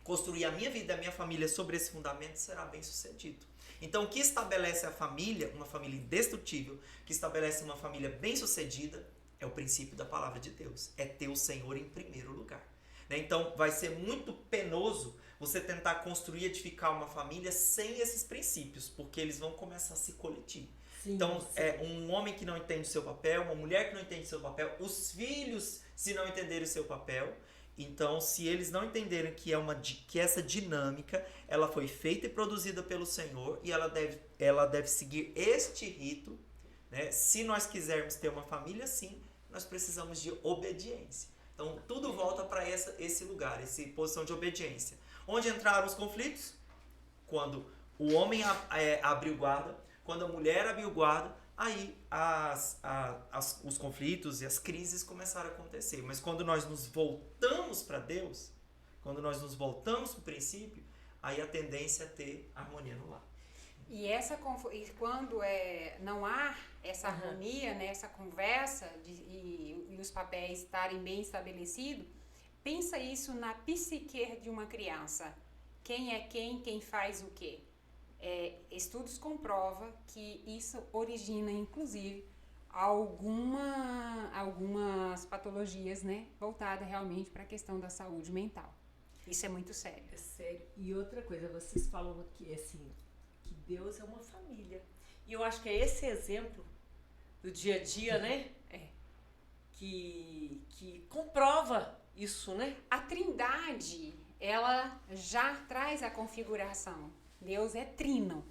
construir a minha vida e a minha família sobre esse fundamento, será bem sucedido. Então, o que estabelece a família, uma família indestrutível, que estabelece uma família bem sucedida, é o princípio da palavra de Deus. É ter o Senhor em primeiro lugar. Então, vai ser muito penoso você tentar construir, edificar uma família sem esses princípios, porque eles vão começar a se colitir. Sim, então, sim. Um homem que não entende o seu papel, uma mulher que não entende o seu papel, os filhos, se não entenderem o seu papel, então, se eles não entenderem que essa dinâmica, ela foi feita e produzida pelo Senhor, e ela deve seguir este rito, né? Se nós quisermos ter uma família assim, nós precisamos de obediência. Então, tudo volta para esse lugar, essa posição de obediência. Onde entraram os conflitos? Quando o homem abriu guarda, quando a mulher abriu guarda, aí os conflitos e as crises começaram a acontecer. Mas quando nós nos voltamos para Deus, quando nós nos voltamos para o princípio, aí a tendência é ter harmonia no lar. E quando não há essa harmonia, né, essa conversa e os papéis estarem bem estabelecidos, pensa isso na psique de uma criança. Quem é quem faz o quê? Estudos comprovam que isso origina, inclusive, algumas patologias, né, voltadas realmente para a questão da saúde mental. Isso é muito sério. É sério. E outra coisa, vocês falam aqui, assim, que Deus é uma família. E eu acho que é esse exemplo do dia a dia, né? Que comprova isso, né? A Trindade, ela já traz a configuração. Deus é trino.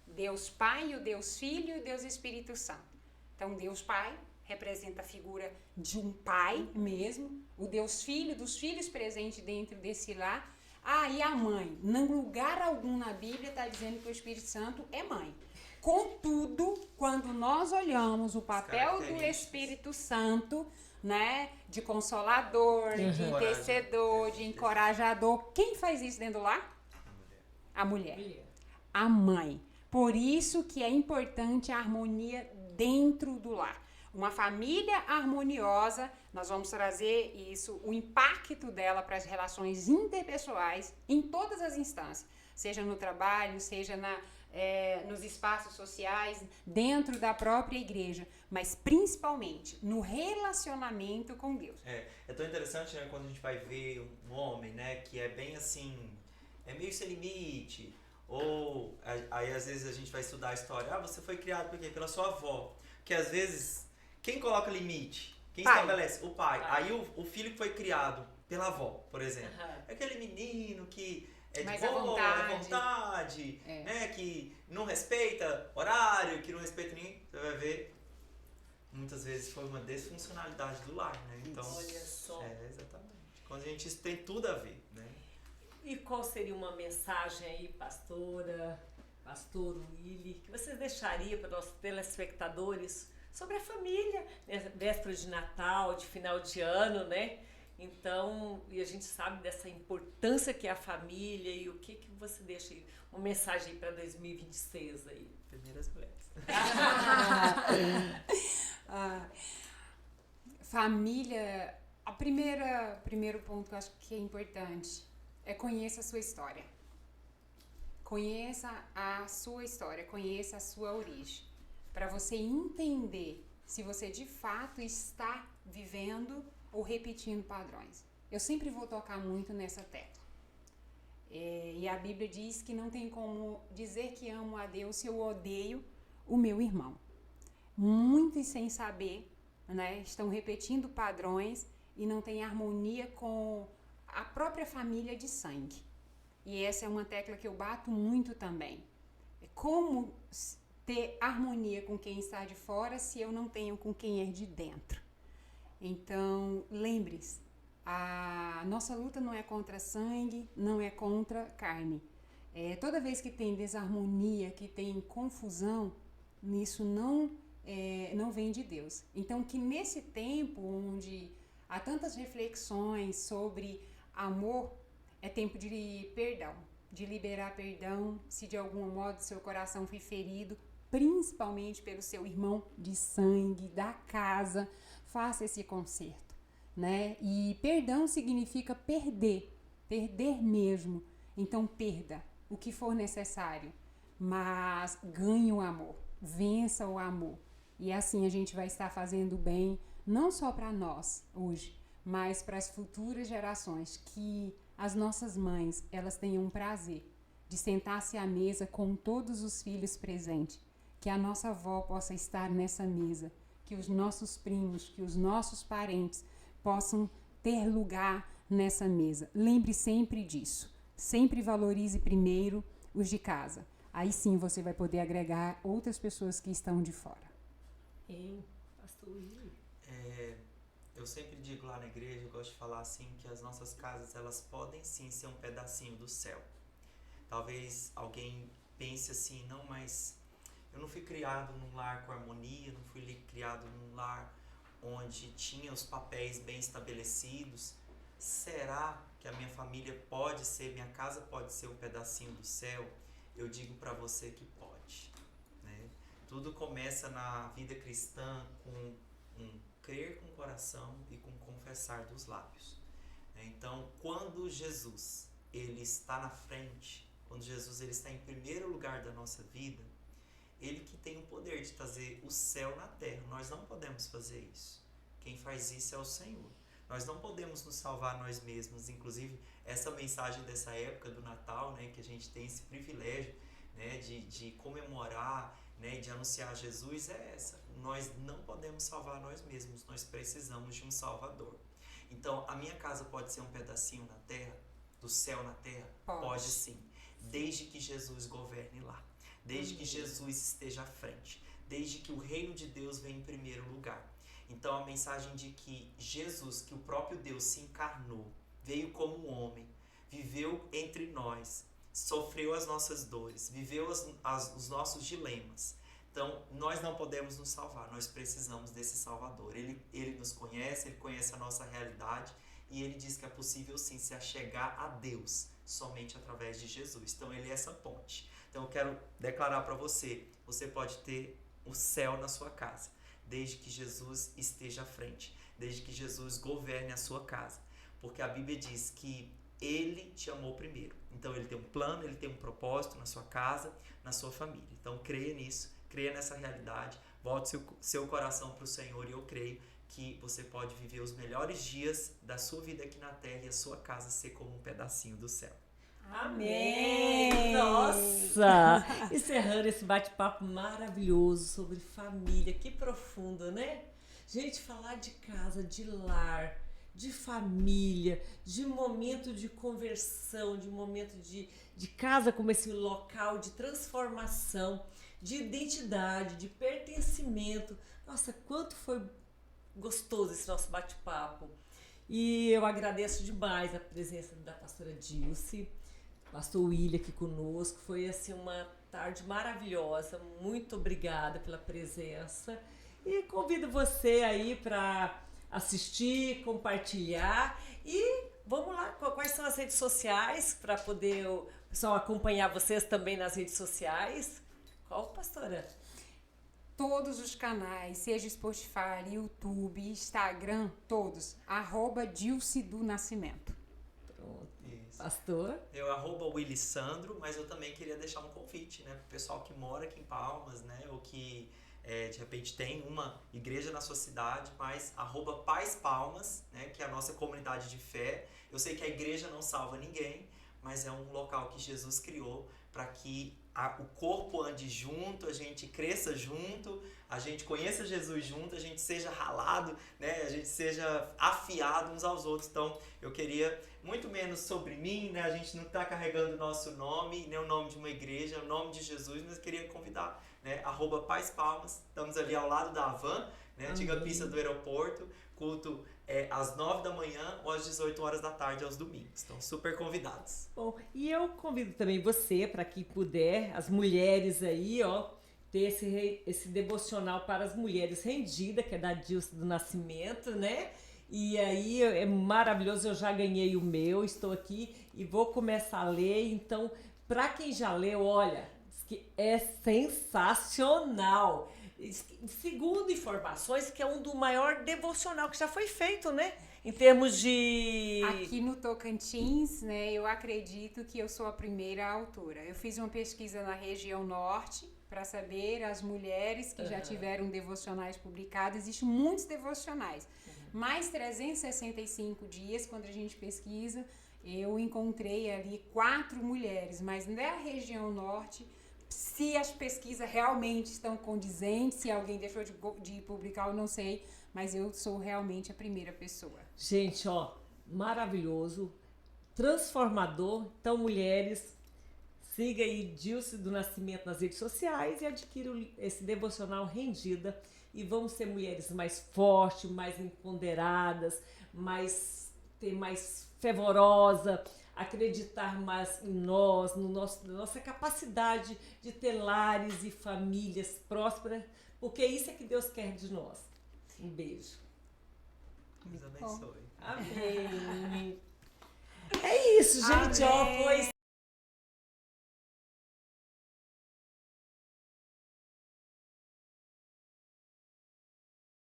Deus Pai, o Deus Filho e o Deus Espírito Santo. Então, Deus Pai representa a figura de um pai mesmo. O Deus Filho, dos filhos presentes dentro desse lar. E a mãe. Em lugar algum na Bíblia está dizendo que o Espírito Santo é mãe. Contudo, quando nós olhamos o papel do Espírito Santo, né, de consolador, de intercedor, de encorajador, quem faz isso dentro do lar? A mulher. A mãe. Por isso que é importante a harmonia dentro do lar. Uma família harmoniosa, nós vamos trazer isso, o impacto dela para as relações interpessoais em todas as instâncias, seja no trabalho, seja nos espaços sociais, dentro da própria igreja, mas principalmente no relacionamento com Deus. É tão interessante, né, quando a gente vai ver um homem, né, que é bem assim, é meio sem limite, ou aí às vezes a gente vai estudar a história, você foi criado por quê? Pela sua avó, que às vezes, quem coloca limite? Quem estabelece? O pai. Aí o filho que foi criado pela avó, por exemplo, é aquele menino que é de mais à boa, vontade. à vontade, né? Que não respeita horário, que não respeita ninguém. Você vai ver, muitas vezes foi uma desfuncionalidade do lar, né? Então, olha só. Exatamente. Quando a gente, isso tem tudo a ver, né? E qual seria uma mensagem aí, pastor Willy, que vocês deixariam para os nossos telespectadores sobre a família, né? Véspera de Natal, de final de ano, né? Então, e a gente sabe dessa importância que é a família e o que você deixa aí, uma mensagem para 2026 aí. Primeiras mulheres. Família, primeiro ponto que eu acho que é importante é conheça a sua história. Conheça a sua história, conheça a sua origem. Para você entender se você de fato está vivendo ou repetindo padrões. Eu sempre vou tocar muito nessa tecla. E a Bíblia diz que não tem como dizer que amo a Deus se eu odeio o meu irmão. Muitos sem saber, né, estão repetindo padrões e não têm harmonia com a própria família de sangue. E essa é uma tecla que eu bato muito também. Como ter harmonia com quem está de fora se eu não tenho com quem é de dentro? Então, lembre-se, a nossa luta não é contra sangue, não é contra carne. Toda vez que tem desarmonia, que tem confusão, isso não vem de Deus. Então, que nesse tempo onde há tantas reflexões sobre amor, é tempo de perdão, de liberar perdão, se de algum modo seu coração foi ferido, principalmente pelo seu irmão de sangue, da casa, faça esse conserto, né? E perdão significa perder mesmo. Então perda o que for necessário, mas ganhe o amor, vença o amor. E assim a gente vai estar fazendo bem, não só para nós hoje, mas para as futuras gerações, que as nossas mães, elas tenham prazer de sentar-se à mesa com todos os filhos presentes, que a nossa avó possa estar nessa mesa, que os nossos primos, que os nossos parentes possam ter lugar nessa mesa. Lembre sempre disso. Sempre valorize primeiro os de casa. Aí sim você vai poder agregar outras pessoas que estão de fora. Pastor Willy? Eu sempre digo lá na igreja, eu gosto de falar assim, que as nossas casas, elas podem sim ser um pedacinho do céu. Talvez alguém pense assim, não, mas eu não fui criado num lar com harmonia, não fui criado num lar onde tinha os papéis bem estabelecidos. Será que a minha família pode ser, minha casa pode ser um pedacinho do céu? Eu digo para você que pode, né? Tudo começa na vida cristã com crer com o coração e com confessar dos lábios. Então, quando Jesus ele está na frente, quando Jesus ele está em primeiro lugar da nossa vida, ele que tem o poder de trazer o céu na terra. Nós não podemos fazer isso. Quem faz isso é o Senhor. Nós não podemos nos salvar nós mesmos. Inclusive, essa mensagem dessa época do Natal, né, que a gente tem esse privilégio, né, de comemorar, né, de anunciar Jesus, é essa. Nós não podemos salvar nós mesmos. Nós precisamos de um Salvador. Então, a minha casa pode ser um pedacinho na terra, do céu na terra? Pode sim. Desde que Jesus governe lá. Desde que Jesus esteja à frente. Desde que o reino de Deus venha em primeiro lugar. Então a mensagem de que Jesus, que o próprio Deus se encarnou, veio como homem, viveu entre nós, sofreu as nossas dores, viveu os nossos dilemas. Então nós não podemos nos salvar, nós precisamos desse Salvador. Ele nos conhece, ele conhece a nossa realidade e ele diz que é possível sim se achegar a Deus somente através de Jesus. Então ele é essa ponte. Então eu quero declarar para você, você pode ter o céu na sua casa, desde que Jesus esteja à frente, desde que Jesus governe a sua casa. Porque a Bíblia diz que ele te amou primeiro. Então ele tem um plano, ele tem um propósito na sua casa, na sua família. Então creia nisso, creia nessa realidade, volte seu coração para o Senhor e eu creio que você pode viver os melhores dias da sua vida aqui na terra e a sua casa ser como um pedacinho do céu. Amém! Nossa! Encerrando esse bate-papo maravilhoso sobre família, que profundo, né? Gente, falar de casa, de lar, de família, de momento de conversão, de momento de casa como esse local de transformação, de identidade, de pertencimento. Nossa, quanto foi gostoso esse nosso bate-papo. E eu agradeço demais a presença da pastora Dilce, pastor William aqui conosco. Foi assim uma tarde maravilhosa. Muito obrigada pela presença. E convido você aí para assistir, compartilhar e vamos lá, quais são as redes sociais para poder o pessoal acompanhar vocês também nas redes sociais? Qual, pastora? Todos os canais, seja Spotify, YouTube, Instagram, todos. @Dilce do Nascimento. Pronto. Isso. Pastor? Eu @Willy Sandro, mas eu também queria deixar um convite, né, pro pessoal que mora aqui em Palmas, né, ou que de repente tem uma igreja na sua cidade, mas @Paz Palmas, né, que é a nossa comunidade de fé. Eu sei que a igreja não salva ninguém, mas é um local que Jesus criou para que o corpo ande junto, a gente cresça junto, a gente conheça Jesus junto, a gente seja ralado, né? A gente seja afiado uns aos outros. Então, eu queria muito menos sobre mim, né? A gente não está carregando o nosso nome, nem o nome de uma igreja, o nome de Jesus, mas eu queria convidar, né? @Paz Palmas, estamos ali ao lado da Havan, né? Antiga pista do aeroporto, culto às 9 da manhã ou às 18 horas da tarde aos domingos. Estão super convidados. Bom, e eu convido também você, para quem puder, as mulheres aí, ó, ter esse devocional para as mulheres rendida, que é da Dilce do Nascimento, né? E aí é maravilhoso, eu já ganhei o meu, estou aqui e vou começar a ler. Então, para quem já leu, olha, que é sensacional. Segundo informações, que é um do maior devocional que já foi feito, né? Em termos de... Aqui no Tocantins, né, eu acredito que eu sou a primeira autora. Eu fiz uma pesquisa na região norte para saber as mulheres que já tiveram devocionais publicados. Existem muitos devocionais. Mais 365 dias, quando a gente pesquisa, eu encontrei ali 4 mulheres. Mas na região norte, se as pesquisas realmente estão condizentes, se alguém deixou de publicar, eu não sei, mas eu sou realmente a primeira pessoa. Gente, ó, maravilhoso, transformador. Então, mulheres, siga aí Dilce do Nascimento nas redes sociais e adquira esse devocional Rendida. E vamos ser mulheres mais fortes, mais empoderadas, ter mais fervorosa, acreditar mais em nós, na nossa capacidade de ter lares e famílias prósperas, porque isso é que Deus quer de nós. Um beijo. Deus abençoe. Amém. É isso, gente. Ó, foi